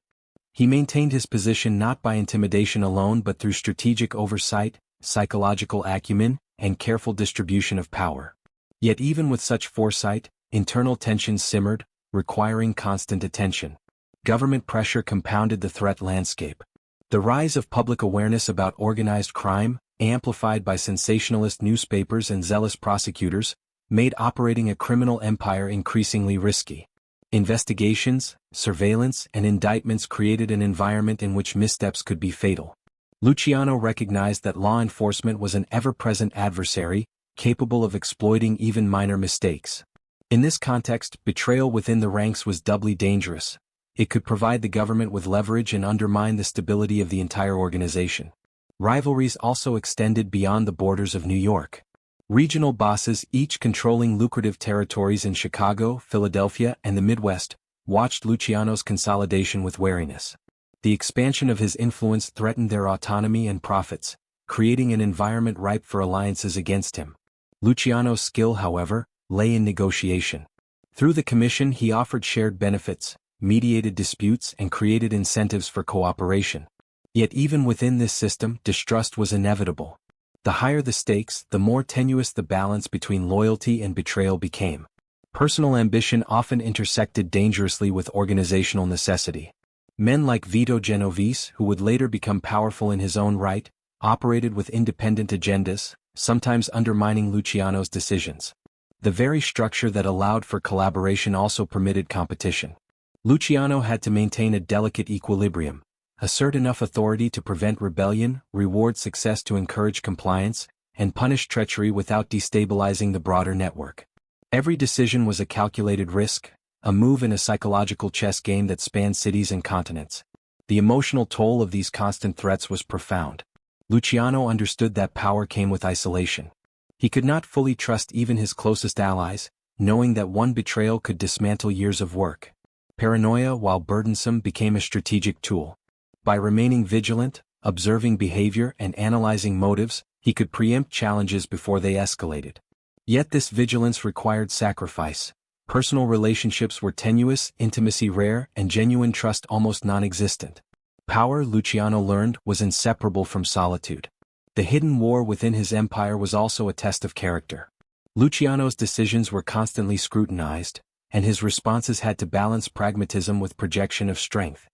He maintained his position not by intimidation alone but through strategic oversight, psychological acumen, and careful distribution of power. Yet even with such foresight, internal tensions simmered, requiring constant attention. Government pressure compounded the threat landscape. The rise of public awareness about organized crime, amplified by sensationalist newspapers and zealous prosecutors, made operating a criminal empire increasingly risky. Investigations, surveillance, and indictments created an environment in which missteps could be fatal. Luciano recognized that law enforcement was an ever-present adversary, capable of exploiting even minor mistakes. In this context, betrayal within the ranks was doubly dangerous. It could provide the government with leverage and undermine the stability of the entire organization. Rivalries also extended beyond the borders of New York. Regional bosses, each controlling lucrative territories in Chicago, Philadelphia, and the Midwest, watched Luciano's consolidation with wariness. The expansion of his influence threatened their autonomy and profits, creating an environment ripe for alliances against him. Luciano's skill, however, lay in negotiation. Through the commission he offered shared benefits, mediated disputes, and created incentives for cooperation. Yet even within this system, distrust was inevitable. The higher the stakes, the more tenuous the balance between loyalty and betrayal became. Personal ambition often intersected dangerously with organizational necessity. Men like Vito Genovese, who would later become powerful in his own right, operated with independent agendas, sometimes undermining Luciano's decisions. The very structure that allowed for collaboration also permitted competition. Luciano had to maintain a delicate equilibrium. Assert enough authority to prevent rebellion, reward success to encourage compliance, and punish treachery without destabilizing the broader network. Every decision was a calculated risk, a move in a psychological chess game that spanned cities and continents. The emotional toll of these constant threats was profound. Luciano understood that power came with isolation. He could not fully trust even his closest allies, knowing that one betrayal could dismantle years of work. Paranoia, while burdensome, became a strategic tool. By remaining vigilant, observing behavior, and analyzing motives, he could preempt challenges before they escalated. Yet this vigilance required sacrifice. Personal relationships were tenuous, intimacy rare, and genuine trust almost non-existent. Power, Luciano learned, was inseparable from solitude. The hidden war within his empire was also a test of character. Luciano's decisions were constantly scrutinized, and his responses had to balance pragmatism with projection of strength.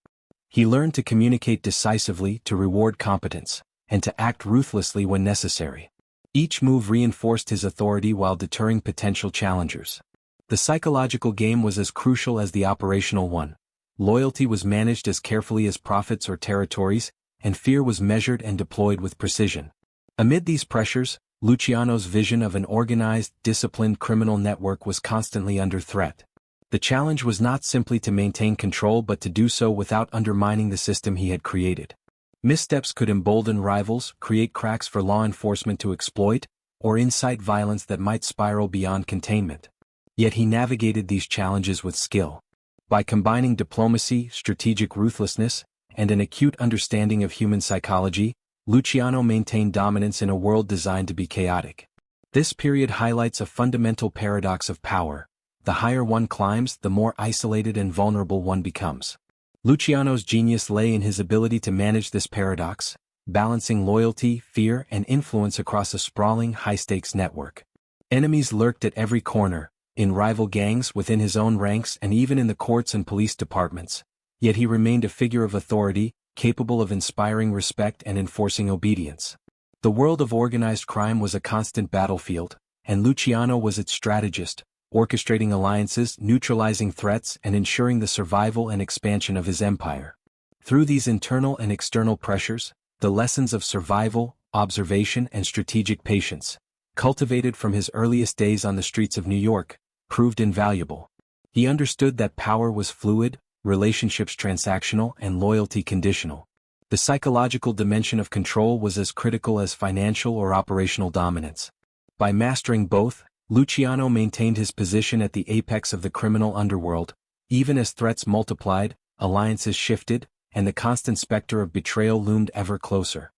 He learned to communicate decisively, to reward competence, and to act ruthlessly when necessary. Each move reinforced his authority while deterring potential challengers. The psychological game was as crucial as the operational one. Loyalty was managed as carefully as profits or territories, and fear was measured and deployed with precision. Amid these pressures, Luciano's vision of an organized, disciplined criminal network was constantly under threat. The challenge was not simply to maintain control but to do so without undermining the system he had created. Missteps could embolden rivals, create cracks for law enforcement to exploit, or incite violence that might spiral beyond containment. Yet he navigated these challenges with skill. By combining diplomacy, strategic ruthlessness, and an acute understanding of human psychology, Luciano maintained dominance in a world designed to be chaotic. This period highlights a fundamental paradox of power. The higher one climbs, the more isolated and vulnerable one becomes. Luciano's genius lay in his ability to manage this paradox, balancing loyalty, fear, and influence across a sprawling, high-stakes network. Enemies lurked at every corner, in rival gangs, within his own ranks, and even in the courts and police departments. Yet he remained a figure of authority, capable of inspiring respect and enforcing obedience. The world of organized crime was a constant battlefield, and Luciano was its strategist, orchestrating alliances, neutralizing threats, and ensuring the survival and expansion of his empire. Through these internal and external pressures, the lessons of survival, observation, and strategic patience, cultivated from his earliest days on the streets of New York, proved invaluable. He understood that power was fluid, relationships transactional, and loyalty conditional. The psychological dimension of control was as critical as financial or operational dominance. By mastering both, Luciano maintained his position at the apex of the criminal underworld, even as threats multiplied, alliances shifted, and the constant specter of betrayal loomed ever closer.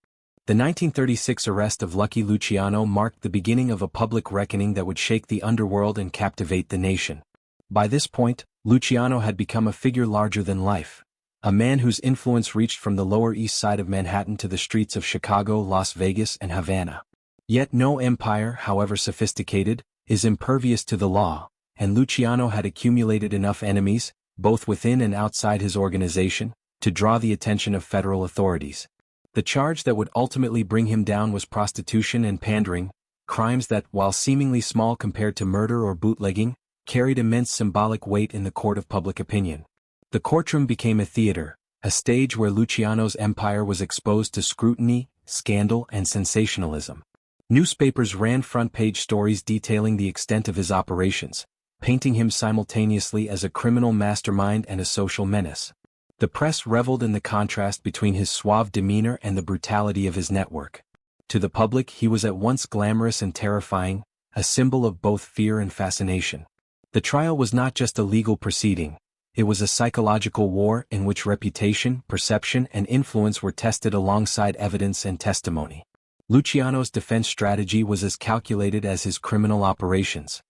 The 1936 arrest of Lucky Luciano marked the beginning of a public reckoning that would shake the underworld and captivate the nation. By this point, Luciano had become a figure larger than life, a man whose influence reached from the Lower East Side of Manhattan to the streets of Chicago, Las Vegas, and Havana. Yet no empire, however sophisticated, is impervious to the law, and Luciano had accumulated enough enemies, both within and outside his organization, to draw the attention of federal authorities. The charge that would ultimately bring him down was prostitution and pandering, crimes that, while seemingly small compared to murder or bootlegging, carried immense symbolic weight in the court of public opinion. The courtroom became a theater, a stage where Luciano's empire was exposed to scrutiny, scandal, and sensationalism. Newspapers ran front-page stories detailing the extent of his operations, painting him simultaneously as a criminal mastermind and a social menace. The press reveled in the contrast between his suave demeanor and the brutality of his network. To the public, he was at once glamorous and terrifying, a symbol of both fear and fascination. The trial was not just a legal proceeding, it was a psychological war in which reputation, perception, and influence were tested alongside evidence and testimony. Luciano's defense strategy was as calculated as his criminal operations.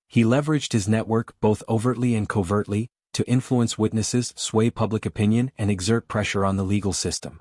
He leveraged his network, both overtly and covertly, to influence witnesses, sway public opinion, and exert pressure on the legal system.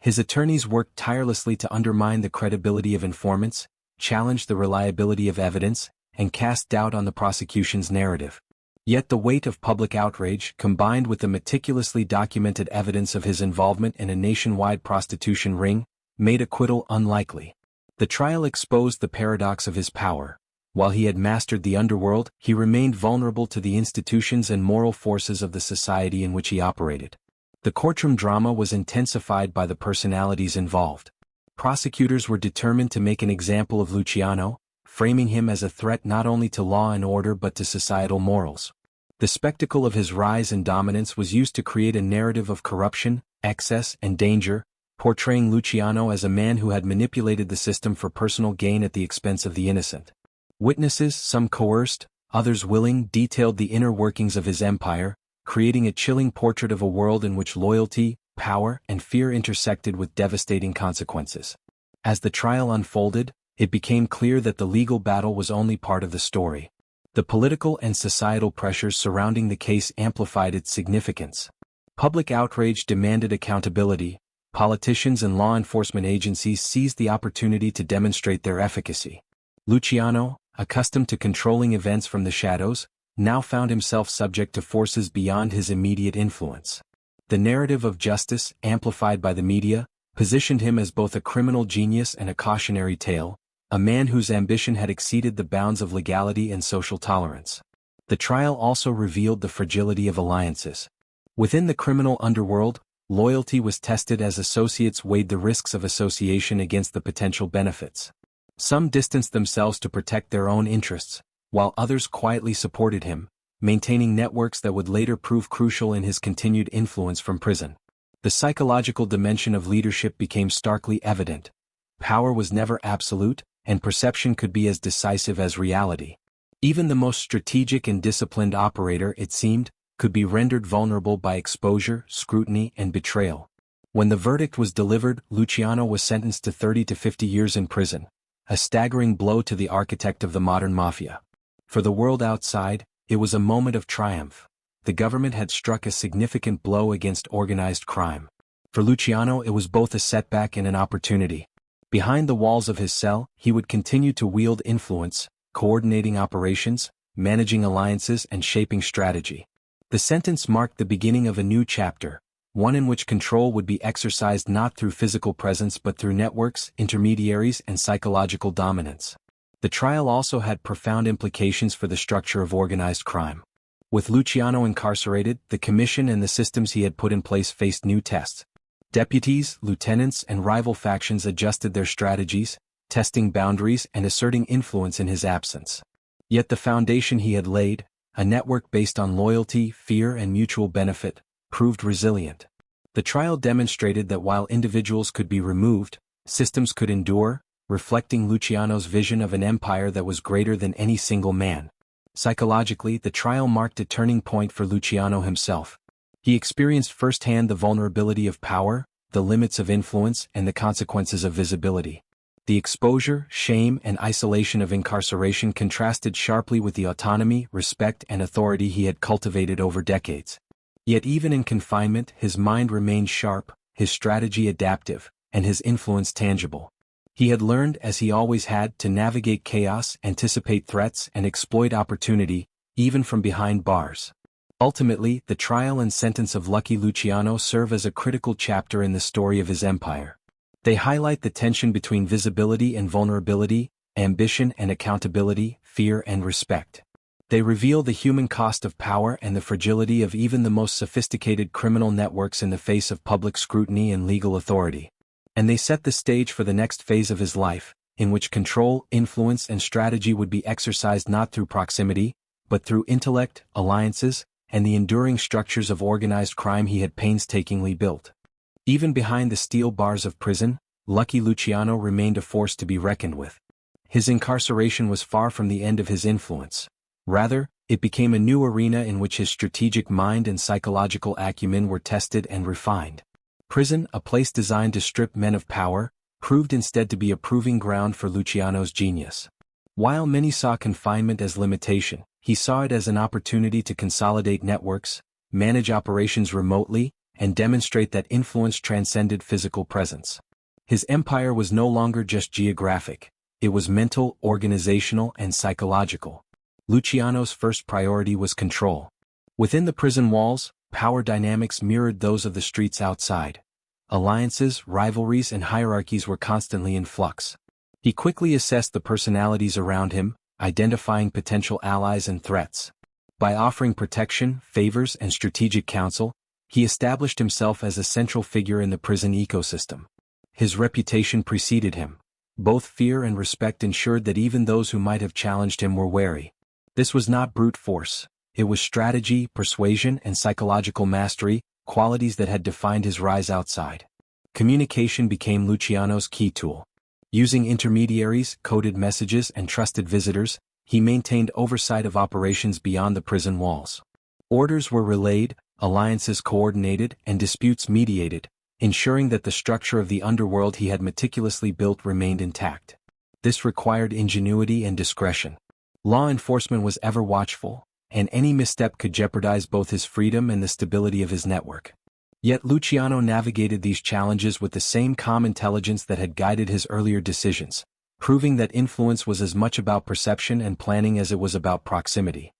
His attorneys worked tirelessly to undermine the credibility of informants, challenge the reliability of evidence, and cast doubt on the prosecution's narrative. Yet the weight of public outrage, combined with the meticulously documented evidence of his involvement in a nationwide prostitution ring, made acquittal unlikely. The trial exposed the paradox of his power. While he had mastered the underworld, he remained vulnerable to the institutions and moral forces of the society in which he operated. The courtroom drama was intensified by the personalities involved. Prosecutors were determined to make an example of Luciano, framing him as a threat not only to law and order but to societal morals. The spectacle of his rise and dominance was used to create a narrative of corruption, excess, and danger, portraying Luciano as a man who had manipulated the system for personal gain at the expense of the innocent. Witnesses, some coerced, others willing, detailed the inner workings of his empire, creating a chilling portrait of a world in which loyalty, power, and fear intersected with devastating consequences. As the trial unfolded, it became clear that the legal battle was only part of the story. The political and societal pressures surrounding the case amplified its significance. Public outrage demanded accountability. Politicians and law enforcement agencies seized the opportunity to demonstrate their efficacy. Luciano, accustomed to controlling events from the shadows, now found himself subject to forces beyond his immediate influence. The narrative of justice, amplified by the media, positioned him as both a criminal genius and a cautionary tale, a man whose ambition had exceeded the bounds of legality and social tolerance. The trial also revealed the fragility of alliances. Within the criminal underworld, loyalty was tested as associates weighed the risks of association against the potential benefits. Some distanced themselves to protect their own interests, while others quietly supported him, maintaining networks that would later prove crucial in his continued influence from prison. The psychological dimension of leadership became starkly evident. Power was never absolute, and perception could be as decisive as reality. Even the most strategic and disciplined operator, it seemed, could be rendered vulnerable by exposure, scrutiny, and betrayal. When the verdict was delivered, Luciano was sentenced to 30 to 50 years in prison, a staggering blow to the architect of the modern mafia. For the world outside, it was a moment of triumph. The government had struck a significant blow against organized crime. For Luciano, it was both a setback and an opportunity. Behind the walls of his cell, he would continue to wield influence, coordinating operations, managing alliances, and shaping strategy. The sentence marked the beginning of a new chapter, one in which control would be exercised not through physical presence but through networks, intermediaries, and psychological dominance. The trial also had profound implications for the structure of organized crime. With Luciano incarcerated, the commission and the systems he had put in place faced new tests. Deputies, lieutenants, and rival factions adjusted their strategies, testing boundaries and asserting influence in his absence. Yet the foundation he had laid, a network based on loyalty, fear, and mutual benefit, proved resilient. The trial demonstrated that while individuals could be removed, systems could endure, reflecting Luciano's vision of an empire that was greater than any single man. Psychologically, the trial marked a turning point for Luciano himself. He experienced firsthand the vulnerability of power, the limits of influence, and the consequences of visibility. The exposure, shame, and isolation of incarceration contrasted sharply with the autonomy, respect, and authority he had cultivated over decades. Yet even in confinement, his mind remained sharp, his strategy adaptive, and his influence tangible. He had learned, as he always had, to navigate chaos, anticipate threats, and exploit opportunity, even from behind bars. Ultimately, the trial and sentence of Lucky Luciano serve as a critical chapter in the story of his empire. They highlight the tension between visibility and vulnerability, ambition and accountability, fear and respect. They reveal the human cost of power and the fragility of even the most sophisticated criminal networks in the face of public scrutiny and legal authority. And they set the stage for the next phase of his life, in which control, influence, and strategy would be exercised not through proximity, but through intellect, alliances, and the enduring structures of organized crime he had painstakingly built. Even behind the steel bars of prison, Lucky Luciano remained a force to be reckoned with. His incarceration was far from the end of his influence. Rather, it became a new arena in which his strategic mind and psychological acumen were tested and refined. Prison, a place designed to strip men of power, proved instead to be a proving ground for Luciano's genius. While many saw confinement as limitation, he saw it as an opportunity to consolidate networks, manage operations remotely, and demonstrate that influence transcended physical presence. His empire was no longer just geographic, it was mental, organizational, and psychological. Luciano's first priority was control. Within the prison walls, power dynamics mirrored those of the streets outside. Alliances, rivalries, and hierarchies were constantly in flux. He quickly assessed the personalities around him, identifying potential allies and threats. By offering protection, favors, and strategic counsel, he established himself as a central figure in the prison ecosystem. His reputation preceded him. Both fear and respect ensured that even those who might have challenged him were wary. This was not brute force. It was strategy, persuasion, and psychological mastery, qualities that had defined his rise outside. Communication became Luciano's key tool. Using intermediaries, coded messages, and trusted visitors, he maintained oversight of operations beyond the prison walls. Orders were relayed, alliances coordinated, and disputes mediated, ensuring that the structure of the underworld he had meticulously built remained intact. This required ingenuity and discretion. Law enforcement was ever watchful, and any misstep could jeopardize both his freedom and the stability of his network. Yet Luciano navigated these challenges with the same calm intelligence that had guided his earlier decisions, proving that influence was as much about perception and planning as it was about proximity.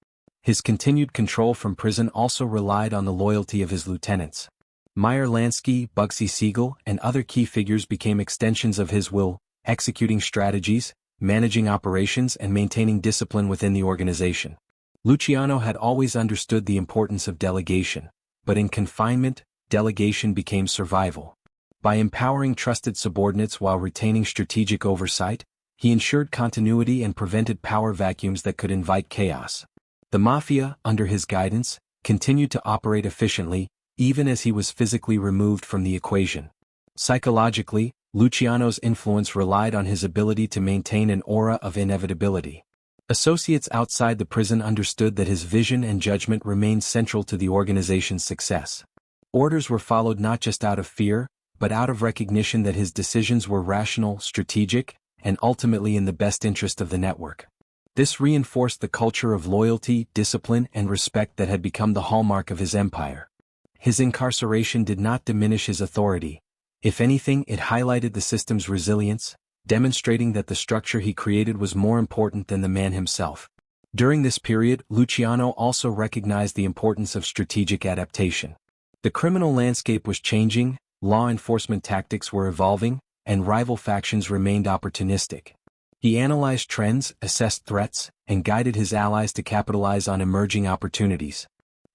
His continued control from prison also relied on the loyalty of his lieutenants. Meyer Lansky, Bugsy Siegel, and other key figures became extensions of his will, executing strategies, managing operations, and maintaining discipline within the organization. Luciano had always understood the importance of delegation, but in confinement, delegation became survival. By empowering trusted subordinates while retaining strategic oversight, he ensured continuity and prevented power vacuums that could invite chaos. The Mafia, under his guidance, continued to operate efficiently, even as he was physically removed from the equation. Psychologically, Luciano's influence relied on his ability to maintain an aura of inevitability. Associates outside the prison understood that his vision and judgment remained central to the organization's success. Orders were followed not just out of fear, but out of recognition that his decisions were rational, strategic, and ultimately in the best interest of the network. This reinforced the culture of loyalty, discipline, and respect that had become the hallmark of his empire. His incarceration did not diminish his authority. If anything, it highlighted the system's resilience, demonstrating that the structure he created was more important than the man himself. During this period, Luciano also recognized the importance of strategic adaptation. The criminal landscape was changing, law enforcement tactics were evolving, and rival factions remained opportunistic. He analyzed trends, assessed threats, and guided his allies to capitalize on emerging opportunities.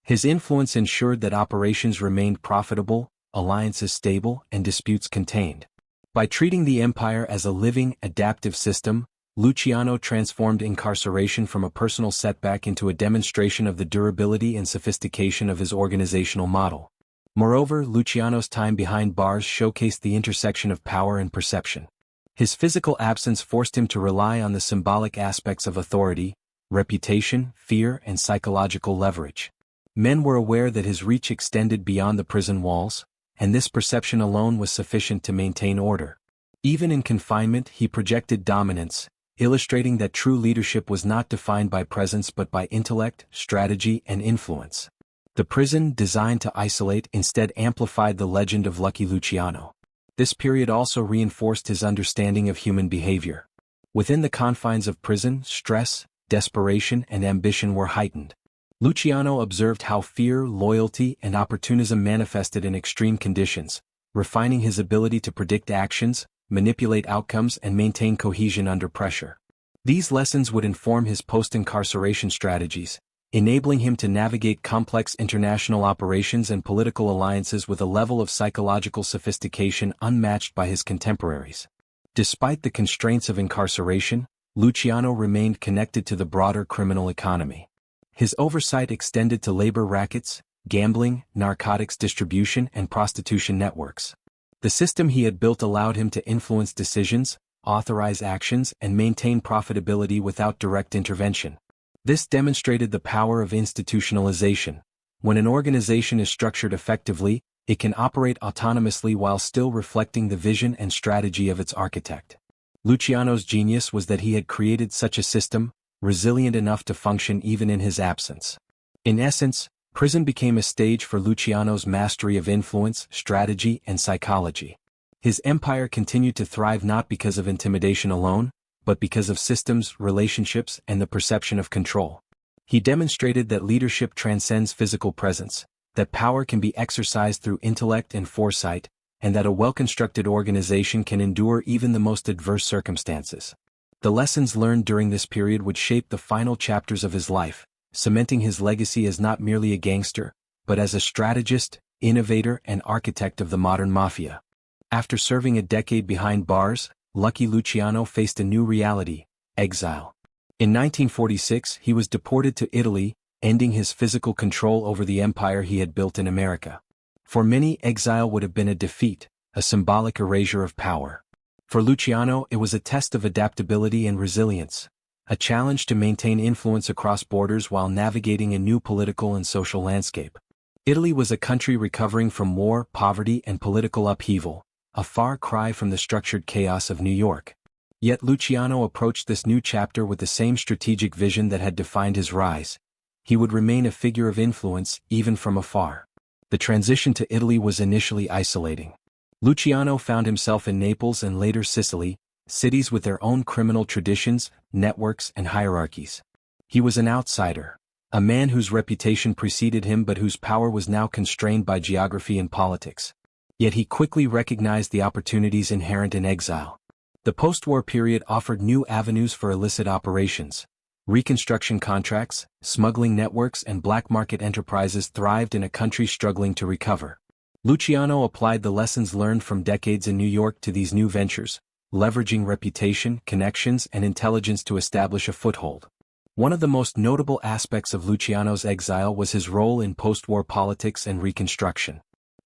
His influence ensured that operations remained profitable, alliances stable, and disputes contained. By treating the empire as a living, adaptive system, Luciano transformed incarceration from a personal setback into a demonstration of the durability and sophistication of his organizational model. Moreover, Luciano's time behind bars showcased the intersection of power and perception. His physical absence forced him to rely on the symbolic aspects of authority, reputation, fear, and psychological leverage. Men were aware that his reach extended beyond the prison walls, and this perception alone was sufficient to maintain order. Even in confinement, he projected dominance, illustrating that true leadership was not defined by presence but by intellect, strategy, and influence. The prison, designed to isolate, instead amplified the legend of Lucky Luciano. This period also reinforced his understanding of human behavior. Within the confines of prison, stress, desperation, and ambition were heightened. Luciano observed how fear, loyalty, and opportunism manifested in extreme conditions, refining his ability to predict actions, manipulate outcomes, and maintain cohesion under pressure. These lessons would inform his post-incarceration strategies, enabling him to navigate complex international operations and political alliances with a level of psychological sophistication unmatched by his contemporaries. Despite the constraints of incarceration, Luciano remained connected to the broader criminal economy. His oversight extended to labor rackets, gambling, narcotics distribution, and prostitution networks. The system he had built allowed him to influence decisions, authorize actions, and maintain profitability without direct intervention. This demonstrated the power of institutionalization. When an organization is structured effectively, it can operate autonomously while still reflecting the vision and strategy of its architect. Luciano's genius was that he had created such a system, resilient enough to function even in his absence. In essence, prison became a stage for Luciano's mastery of influence, strategy, and psychology. His empire continued to thrive not because of intimidation alone, but because of systems, relationships, and the perception of control. He demonstrated that leadership transcends physical presence, that power can be exercised through intellect and foresight, and that a well-constructed organization can endure even the most adverse circumstances. The lessons learned during this period would shape the final chapters of his life, cementing his legacy as not merely a gangster, but as a strategist, innovator, and architect of the modern mafia. After serving a decade behind bars, Lucky Luciano faced a new reality: exile. In 1946, he was deported to Italy, ending his physical control over the empire he had built in America. For many, exile would have been a defeat, a symbolic erasure of power. For Luciano, it was a test of adaptability and resilience, a challenge to maintain influence across borders while navigating a new political and social landscape. Italy was a country recovering from war, poverty, and political upheaval, a far cry from the structured chaos of New York. Yet Luciano approached this new chapter with the same strategic vision that had defined his rise. He would remain a figure of influence, even from afar. The transition to Italy was initially isolating. Luciano found himself in Naples and later Sicily, cities with their own criminal traditions, networks, and hierarchies. He was an outsider, a man whose reputation preceded him but whose power was now constrained by geography and politics. Yet he quickly recognized the opportunities inherent in exile. The post-war period offered new avenues for illicit operations. Reconstruction contracts, smuggling networks, and black market enterprises thrived in a country struggling to recover. Luciano applied the lessons learned from decades in New York to these new ventures, leveraging reputation, connections, and intelligence to establish a foothold. One of the most notable aspects of Luciano's exile was his role in post-war politics and reconstruction.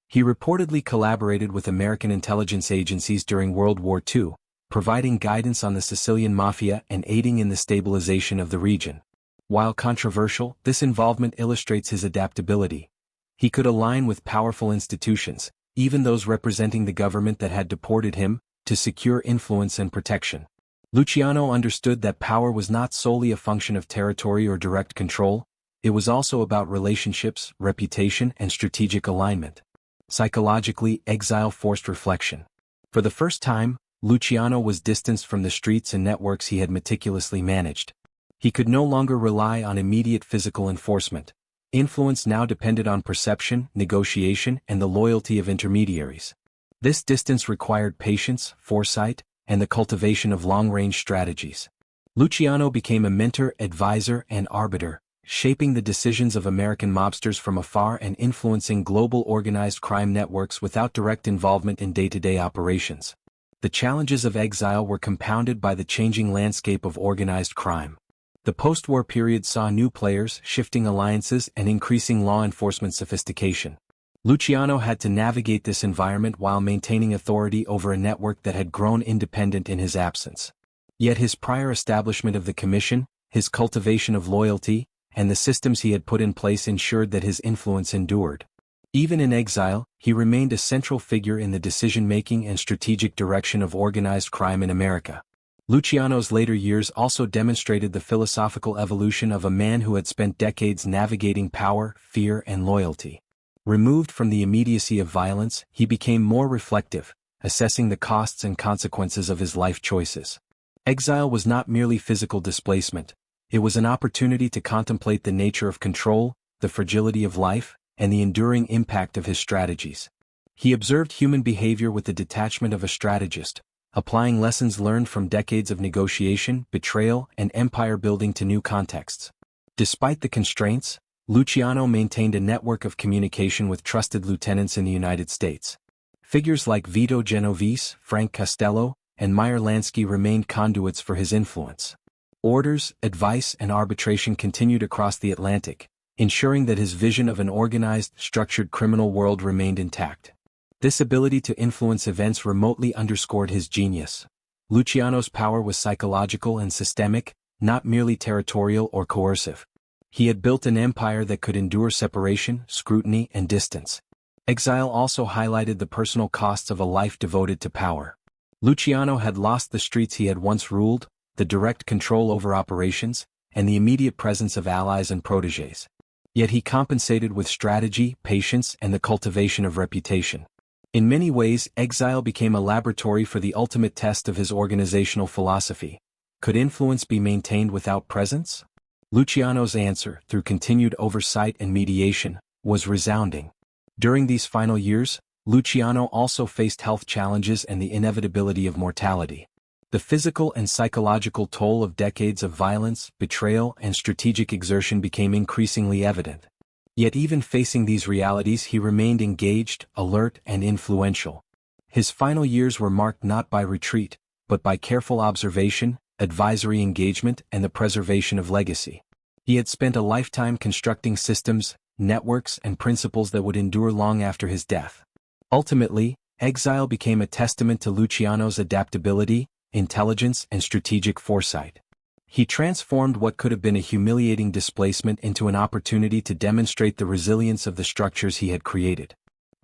He reportedly collaborated with American intelligence agencies during World War II, providing guidance on the Sicilian Mafia and aiding in the stabilization of the region. While controversial, this involvement illustrates his adaptability. He could align with powerful institutions, even those representing the government that had deported him, to secure influence and protection. Luciano understood that power was not solely a function of territory or direct control, it was also about relationships, reputation, and strategic alignment. Psychologically, exile forced reflection. For the first time, Luciano was distanced from the streets and networks he had meticulously managed. He could no longer rely on immediate physical enforcement. Influence now depended on perception, negotiation, and the loyalty of intermediaries. This distance required patience, foresight, and the cultivation of long-range strategies. Luciano became a mentor, advisor, and arbiter, shaping the decisions of American mobsters from afar and influencing global organized crime networks without direct involvement in day-to-day operations. The challenges of exile were compounded by the changing landscape of organized crime. The post-war period saw new players, shifting alliances, and increasing law enforcement sophistication. Luciano had to navigate this environment while maintaining authority over a network that had grown independent in his absence. Yet his prior establishment of the commission, his cultivation of loyalty, and the systems he had put in place ensured that his influence endured. Even in exile, he remained a central figure in the decision-making and strategic direction of organized crime in America. Luciano's later years also demonstrated the philosophical evolution of a man who had spent decades navigating power, fear, and loyalty. Removed from the immediacy of violence, he became more reflective, assessing the costs and consequences of his life choices. Exile was not merely physical displacement, it was an opportunity to contemplate the nature of control, the fragility of life, and the enduring impact of his strategies. He observed human behavior with the detachment of a strategist, applying lessons learned from decades of negotiation, betrayal, and empire building to new contexts. Despite the constraints, Luciano maintained a network of communication with trusted lieutenants in the United States. Figures like Vito Genovese, Frank Costello, and Meyer Lansky remained conduits for his influence. Orders, advice, and arbitration continued across the Atlantic, ensuring that his vision of an organized, structured criminal world remained intact. This ability to influence events remotely underscored his genius. Luciano's power was psychological and systemic, not merely territorial or coercive. He had built an empire that could endure separation, scrutiny, and distance. Exile also highlighted the personal costs of a life devoted to power. Luciano had lost the streets he had once ruled, the direct control over operations, and the immediate presence of allies and protégés. Yet he compensated with strategy, patience, and the cultivation of reputation. In many ways, exile became a laboratory for the ultimate test of his organizational philosophy. Could influence be maintained without presence? Luciano's answer, through continued oversight and mediation, was resounding. During these final years, Luciano also faced health challenges and the inevitability of mortality. The physical and psychological toll of decades of violence, betrayal, and strategic exertion became increasingly evident. Yet even facing these realities, he remained engaged, alert, and influential. His final years were marked not by retreat, but by careful observation, advisory engagement, and the preservation of legacy. He had spent a lifetime constructing systems, networks, and principles that would endure long after his death. Ultimately, exile became a testament to Luciano's adaptability, intelligence, and strategic foresight. He transformed what could have been a humiliating displacement into an opportunity to demonstrate the resilience of the structures he had created.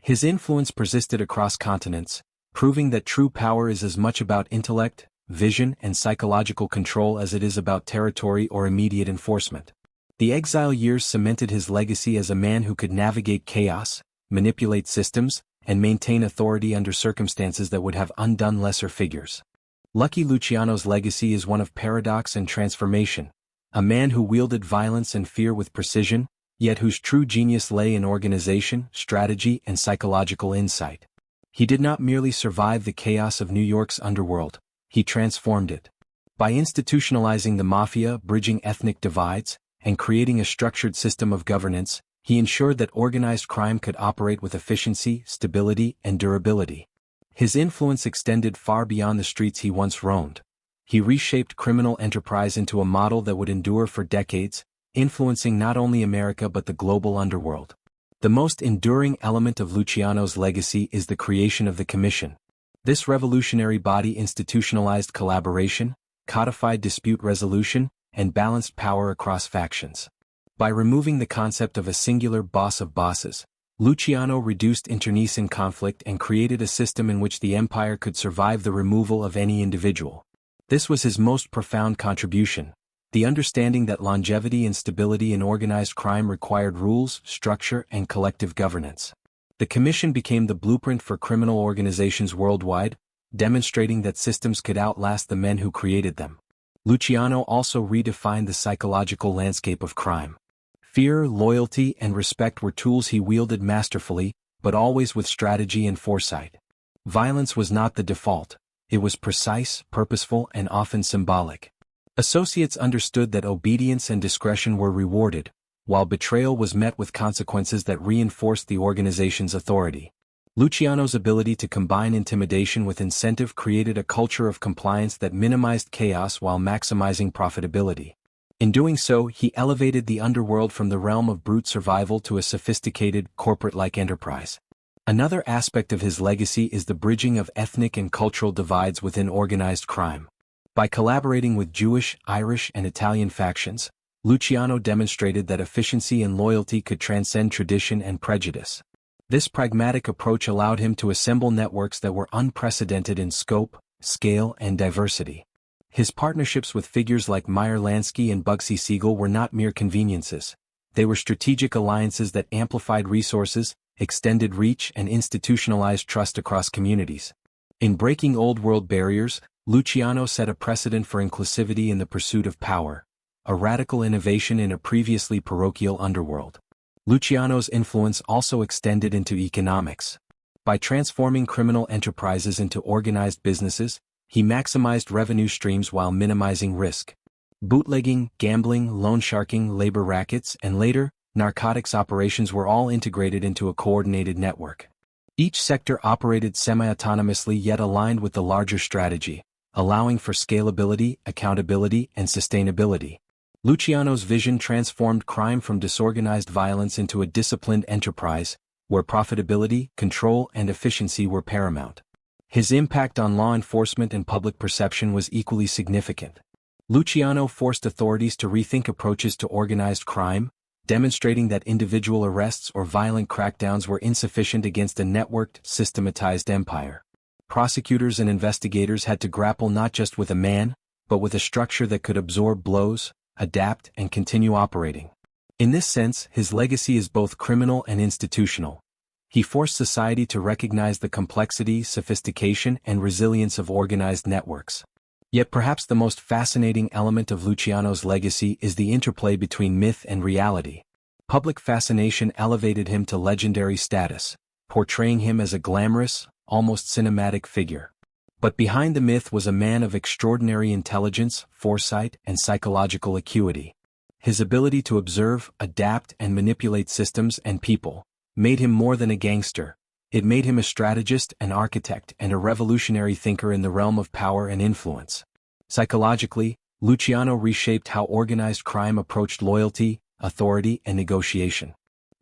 His influence persisted across continents, proving that true power is as much about intellect, vision, and psychological control as it is about territory or immediate enforcement. The exile years cemented his legacy as a man who could navigate chaos, manipulate systems, and maintain authority under circumstances that would have undone lesser figures. Lucky Luciano's legacy is one of paradox and transformation, a man who wielded violence and fear with precision, yet whose true genius lay in organization, strategy, and psychological insight. He did not merely survive the chaos of New York's underworld, he transformed it. By institutionalizing the Mafia, bridging ethnic divides, and creating a structured system of governance, he ensured that organized crime could operate with efficiency, stability, and durability. His influence extended far beyond the streets he once roamed. He reshaped criminal enterprise into a model that would endure for decades, influencing not only America but the global underworld. The most enduring element of Luciano's legacy is the creation of the Commission. This revolutionary body institutionalized collaboration, codified dispute resolution, and balanced power across factions. By removing the concept of a singular boss of bosses, Luciano reduced internecine conflict and created a system in which the empire could survive the removal of any individual. This was his most profound contribution, the understanding that longevity and stability in organized crime required rules, structure, and collective governance. The Commission became the blueprint for criminal organizations worldwide, demonstrating that systems could outlast the men who created them. Luciano also redefined the psychological landscape of crime. Fear, loyalty, and respect were tools he wielded masterfully, but always with strategy and foresight. Violence was not the default, it was precise, purposeful, and often symbolic. Associates understood that obedience and discretion were rewarded, while betrayal was met with consequences that reinforced the organization's authority. Luciano's ability to combine intimidation with incentive created a culture of compliance that minimized chaos while maximizing profitability. In doing so, he elevated the underworld from the realm of brute survival to a sophisticated, corporate-like enterprise. Another aspect of his legacy is the bridging of ethnic and cultural divides within organized crime. By collaborating with Jewish, Irish, and Italian factions, Luciano demonstrated that efficiency and loyalty could transcend tradition and prejudice. This pragmatic approach allowed him to assemble networks that were unprecedented in scope, scale, and diversity. His partnerships with figures like Meyer Lansky and Bugsy Siegel were not mere conveniences. They were strategic alliances that amplified resources, extended reach, and institutionalized trust across communities. In breaking old-world barriers, Luciano set a precedent for inclusivity in the pursuit of power, a radical innovation in a previously parochial underworld. Luciano's influence also extended into economics. By transforming criminal enterprises into organized businesses, he maximized revenue streams while minimizing risk. Bootlegging, gambling, loan sharking, labor rackets, and later, narcotics operations were all integrated into a coordinated network. Each sector operated semi-autonomously yet aligned with the larger strategy, allowing for scalability, accountability, and sustainability. Luciano's vision transformed crime from disorganized violence into a disciplined enterprise, where profitability, control, and efficiency were paramount. His impact on law enforcement and public perception was equally significant. Luciano forced authorities to rethink approaches to organized crime, demonstrating that individual arrests or violent crackdowns were insufficient against a networked, systematized empire. Prosecutors and investigators had to grapple not just with a man, but with a structure that could absorb blows, adapt, and continue operating. In this sense, his legacy is both criminal and institutional. He forced society to recognize the complexity, sophistication, and resilience of organized networks. Yet perhaps the most fascinating element of Luciano's legacy is the interplay between myth and reality. Public fascination elevated him to legendary status, portraying him as a glamorous, almost cinematic figure. But behind the myth was a man of extraordinary intelligence, foresight, and psychological acuity. His ability to observe, adapt, and manipulate systems and people made him more than a gangster. It made him a strategist, an architect, and a revolutionary thinker in the realm of power and influence. Psychologically, Luciano reshaped how organized crime approached loyalty, authority, and negotiation.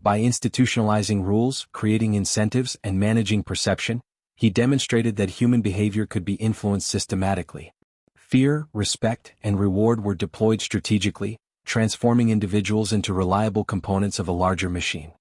By institutionalizing rules, creating incentives, and managing perception, he demonstrated that human behavior could be influenced systematically. Fear, respect, and reward were deployed strategically, transforming individuals into reliable components of a larger machine.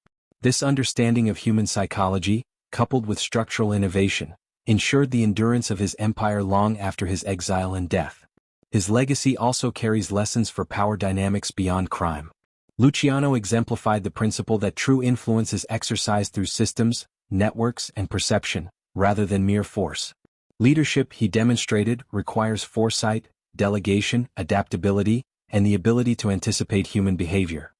This understanding of human psychology, coupled with structural innovation, ensured the endurance of his empire long after his exile and death. His legacy also carries lessons for power dynamics beyond crime. Luciano exemplified the principle that true influence is exercised through systems, networks, and perception, rather than mere force. Leadership, he demonstrated, requires foresight, delegation, adaptability, and the ability to anticipate human behavior.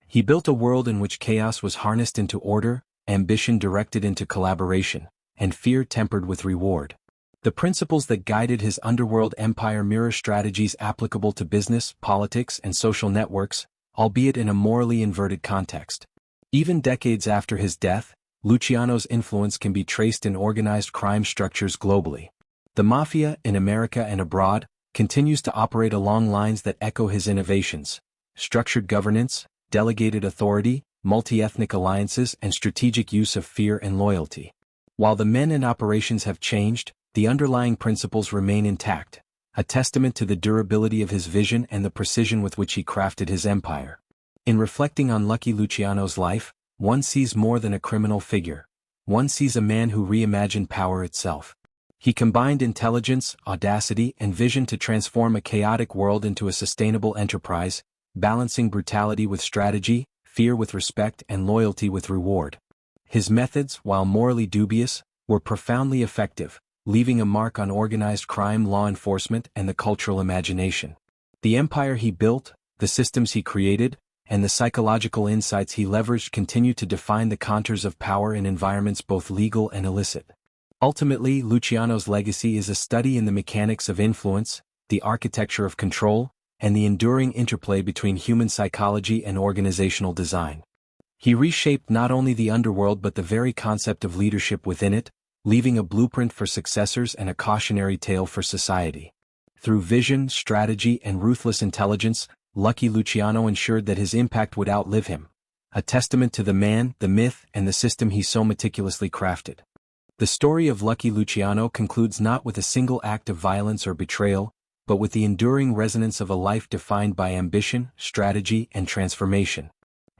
He built a world in which chaos was harnessed into order, ambition directed into collaboration, and fear tempered with reward. The principles that guided his underworld empire mirror strategies applicable to business, politics, and social networks, albeit in a morally inverted context. Even decades after his death, Luciano's influence can be traced in organized crime structures globally. The Mafia, in America and abroad, continues to operate along lines that echo his innovations: structured governance, delegated authority, multi-ethnic alliances, and strategic use of fear and loyalty. While the men and operations have changed, the underlying principles remain intact, a testament to the durability of his vision and the precision with which he crafted his empire. In reflecting on Lucky Luciano's life, one sees more than a criminal figure. One sees a man who reimagined power itself. He combined intelligence, audacity, and vision to transform a chaotic world into a sustainable enterprise, balancing brutality with strategy, fear with respect, and loyalty with reward. His methods, while morally dubious, were profoundly effective, leaving a mark on organized crime, law enforcement, and the cultural imagination. The empire he built, the systems he created, and the psychological insights he leveraged continue to define the contours of power in environments both legal and illicit. Ultimately, Luciano's legacy is a study in the mechanics of influence, the architecture of control, and the enduring interplay between human psychology and organizational design. He reshaped not only the underworld but the very concept of leadership within it, leaving a blueprint for successors and a cautionary tale for society. Through vision, strategy, and ruthless intelligence, Lucky Luciano ensured that his impact would outlive him, a testament to the man, the myth, and the system he so meticulously crafted. The story of Lucky Luciano concludes not with a single act of violence or betrayal, but with the enduring resonance of a life defined by ambition, strategy, and transformation.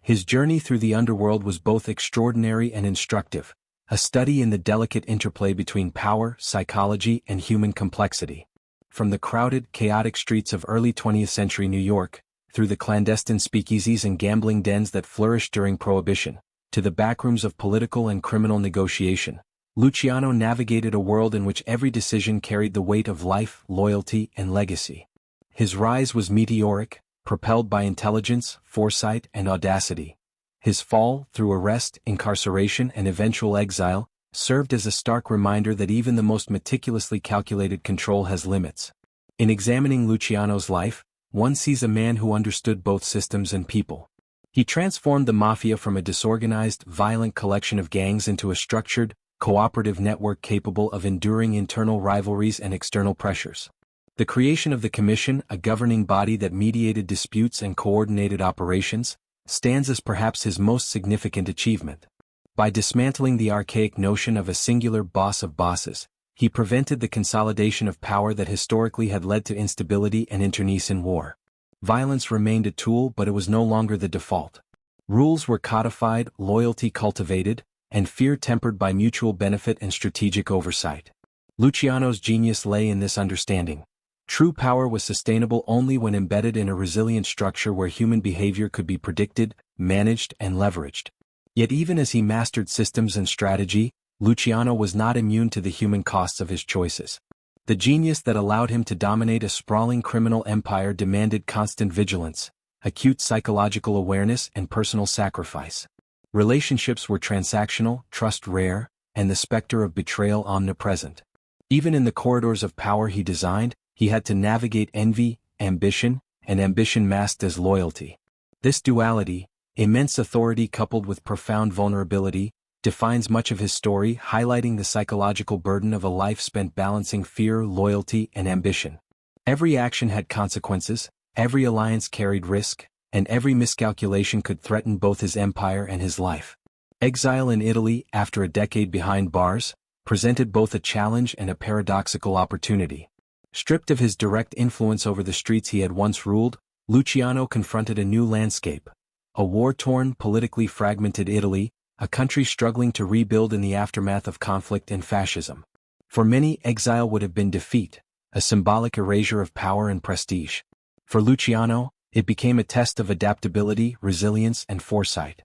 His journey through the underworld was both extraordinary and instructive, a study in the delicate interplay between power, psychology, and human complexity. From the crowded, chaotic streets of early 20th century New York, through the clandestine speakeasies and gambling dens that flourished during Prohibition, to the backrooms of political and criminal negotiation, Luciano navigated a world in which every decision carried the weight of life, loyalty, and legacy. His rise was meteoric, propelled by intelligence, foresight, and audacity. His fall, through arrest, incarceration, and eventual exile, served as a stark reminder that even the most meticulously calculated control has limits. In examining Luciano's life, one sees a man who understood both systems and people. He transformed the Mafia from a disorganized, violent collection of gangs into a structured, cooperative network capable of enduring internal rivalries and external pressures. The creation of the Commission, a governing body that mediated disputes and coordinated operations, stands as perhaps his most significant achievement. By dismantling the archaic notion of a singular boss of bosses, he prevented the consolidation of power that historically had led to instability and internecine war. Violence remained a tool, but it was no longer the default. Rules were codified, loyalty cultivated, and fear tempered by mutual benefit and strategic oversight. Luciano's genius lay in this understanding. True power was sustainable only when embedded in a resilient structure where human behavior could be predicted, managed, and leveraged. Yet even as he mastered systems and strategy, Luciano was not immune to the human costs of his choices. The genius that allowed him to dominate a sprawling criminal empire demanded constant vigilance, acute psychological awareness, and personal sacrifice. Relationships were transactional, trust rare, and the specter of betrayal omnipresent. Even in the corridors of power he designed, he had to navigate envy, ambition, and ambition masked as loyalty. This duality, immense authority coupled with profound vulnerability, defines much of his story, highlighting the psychological burden of a life spent balancing fear, loyalty, and ambition. Every action had consequences, every alliance carried risk, and every miscalculation could threaten both his empire and his life. Exile in Italy, after a decade behind bars, presented both a challenge and a paradoxical opportunity. Stripped of his direct influence over the streets he had once ruled, Luciano confronted a new landscape. A war-torn, politically fragmented Italy, a country struggling to rebuild in the aftermath of conflict and fascism. For many, exile would have been defeat, a symbolic erasure of power and prestige. For Luciano, it became a test of adaptability, resilience, and foresight.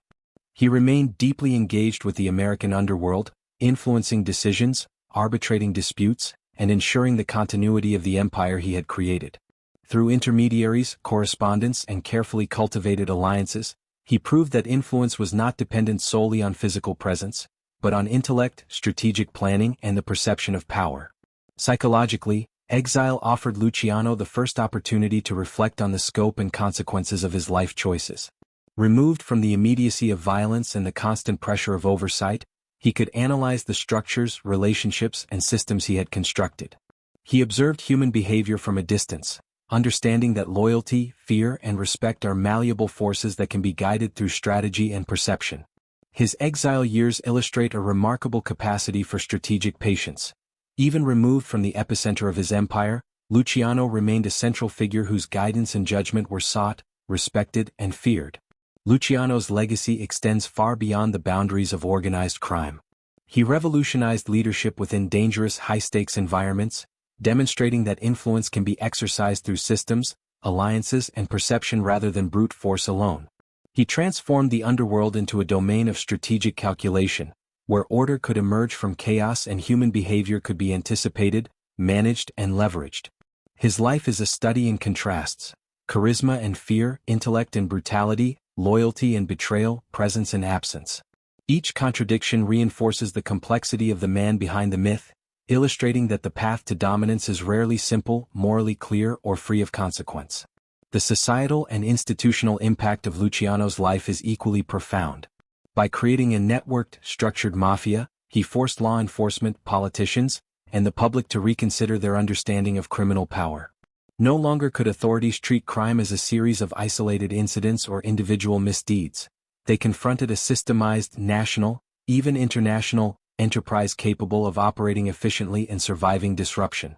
He remained deeply engaged with the American underworld, influencing decisions, arbitrating disputes, and ensuring the continuity of the empire he had created. Through intermediaries, correspondence, and carefully cultivated alliances, he proved that influence was not dependent solely on physical presence, but on intellect, strategic planning, and the perception of power. Psychologically, exile offered Luciano the first opportunity to reflect on the scope and consequences of his life choices. Removed from the immediacy of violence and the constant pressure of oversight, he could analyze the structures, relationships, and systems he had constructed. He observed human behavior from a distance, understanding that loyalty, fear, and respect are malleable forces that can be guided through strategy and perception. His exile years illustrate a remarkable capacity for strategic patience. Even removed from the epicenter of his empire, Luciano remained a central figure whose guidance and judgment were sought, respected, and feared. Luciano's legacy extends far beyond the boundaries of organized crime. He revolutionized leadership within dangerous high-stakes environments, demonstrating that influence can be exercised through systems, alliances, and perception rather than brute force alone. He transformed the underworld into a domain of strategic calculation, where order could emerge from chaos and human behavior could be anticipated, managed, and leveraged. His life is a study in contrasts: charisma and fear, intellect and brutality, loyalty and betrayal, presence and absence. Each contradiction reinforces the complexity of the man behind the myth, illustrating that the path to dominance is rarely simple, morally clear, or free of consequence. The societal and institutional impact of Luciano's life is equally profound. By creating a networked, structured mafia, he forced law enforcement, politicians, and the public to reconsider their understanding of criminal power. No longer could authorities treat crime as a series of isolated incidents or individual misdeeds. They confronted a systemized, national, even international, enterprise capable of operating efficiently and surviving disruption.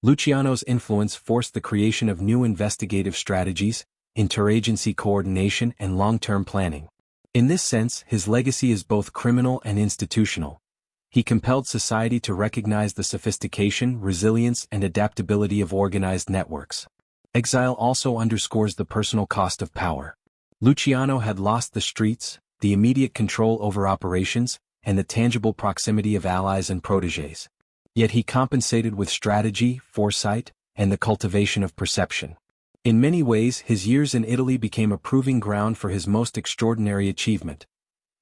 Luciano's influence forced the creation of new investigative strategies, interagency coordination, and long-term planning. In this sense, his legacy is both criminal and institutional. He compelled society to recognize the sophistication, resilience, and adaptability of organized networks. Exile also underscores the personal cost of power. Luciano had lost the streets, the immediate control over operations, and the tangible proximity of allies and protégés. Yet he compensated with strategy, foresight, and the cultivation of perception. In many ways, his years in Italy became a proving ground for his most extraordinary achievement,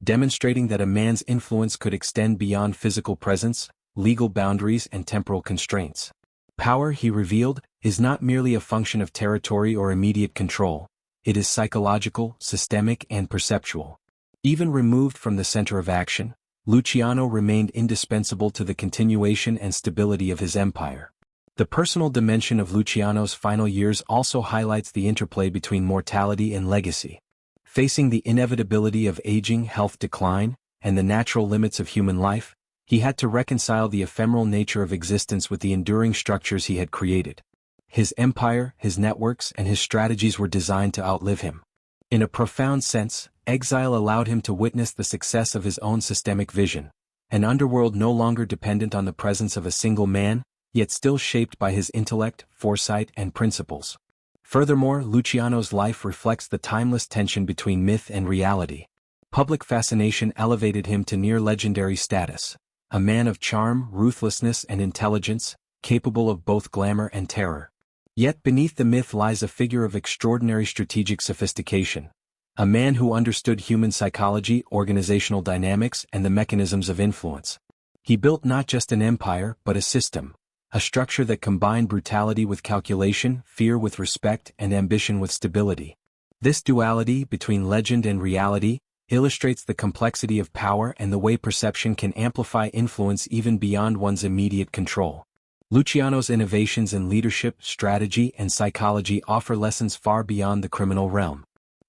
demonstrating that a man's influence could extend beyond physical presence, legal boundaries, and temporal constraints. Power, he revealed, is not merely a function of territory or immediate control. It is psychological, systemic, and perceptual. Even removed from the center of action, Luciano remained indispensable to the continuation and stability of his empire. The personal dimension of Luciano's final years also highlights the interplay between mortality and legacy. Facing the inevitability of aging, health decline, and the natural limits of human life, he had to reconcile the ephemeral nature of existence with the enduring structures he had created. His empire, his networks, and his strategies were designed to outlive him. In a profound sense, exile allowed him to witness the success of his own systemic vision, an underworld no longer dependent on the presence of a single man, yet still shaped by his intellect, foresight, and principles. Furthermore, Luciano's life reflects the timeless tension between myth and reality. Public fascination elevated him to near-legendary status, a man of charm, ruthlessness, and intelligence, capable of both glamour and terror. Yet beneath the myth lies a figure of extraordinary strategic sophistication, a man who understood human psychology, organizational dynamics, and the mechanisms of influence. He built not just an empire, but a system, a structure that combined brutality with calculation, fear with respect, and ambition with stability. This duality between legend and reality illustrates the complexity of power and the way perception can amplify influence even beyond one's immediate control. Luciano's innovations in leadership, strategy, and psychology offer lessons far beyond the criminal realm.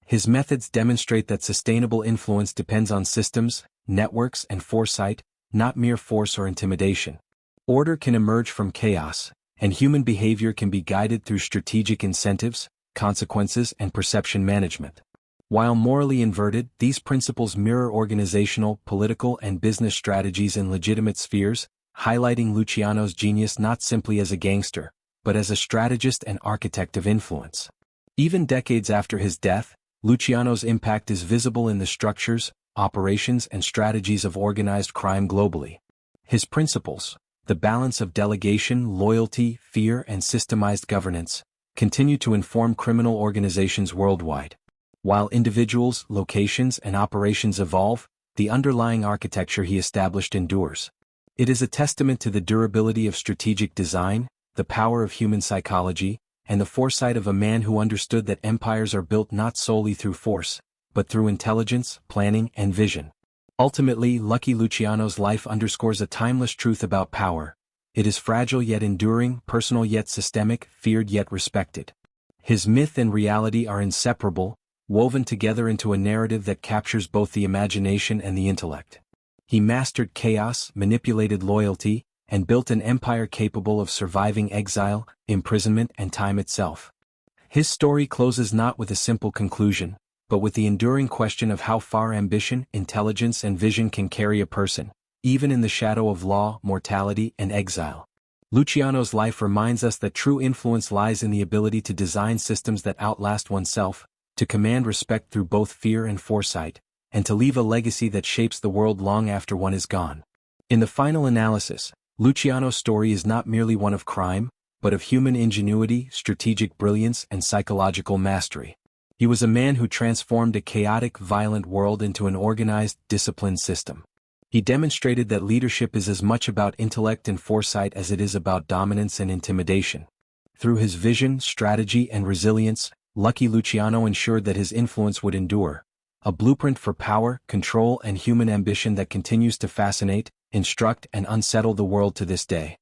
His methods demonstrate that sustainable influence depends on systems, networks, and foresight, not mere force or intimidation. Order can emerge from chaos, and human behavior can be guided through strategic incentives, consequences, and perception management. While morally inverted, these principles mirror organizational, political, and business strategies in legitimate spheres, highlighting Luciano's genius not simply as a gangster, but as a strategist and architect of influence. Even decades after his death, Luciano's impact is visible in the structures, operations and strategies of organized crime globally. His principles, the balance of delegation, loyalty, fear and systemized governance, continue to inform criminal organizations worldwide. While individuals, locations and operations evolve, the underlying architecture he established endures. It is a testament to the durability of strategic design, the power of human psychology, and the foresight of a man who understood that empires are built not solely through force, but through intelligence, planning, and vision. Ultimately, Lucky Luciano's life underscores a timeless truth about power. It is fragile yet enduring, personal yet systemic, feared yet respected. His myth and reality are inseparable, woven together into a narrative that captures both the imagination and the intellect. He mastered chaos, manipulated loyalty, and built an empire capable of surviving exile, imprisonment, and time itself. His story closes not with a simple conclusion, but with the enduring question of how far ambition, intelligence, and vision can carry a person, even in the shadow of law, mortality, and exile. Luciano's life reminds us that true influence lies in the ability to design systems that outlast oneself, to command respect through both fear and foresight, and to leave a legacy that shapes the world long after one is gone. In the final analysis, Luciano's story is not merely one of crime, but of human ingenuity, strategic brilliance, and psychological mastery. He was a man who transformed a chaotic, violent world into an organized, disciplined system. He demonstrated that leadership is as much about intellect and foresight as it is about dominance and intimidation. Through his vision, strategy, and resilience, Lucky Luciano ensured that his influence would endure, a blueprint for power, control, and human ambition that continues to fascinate, instruct, and unsettle the world to this day.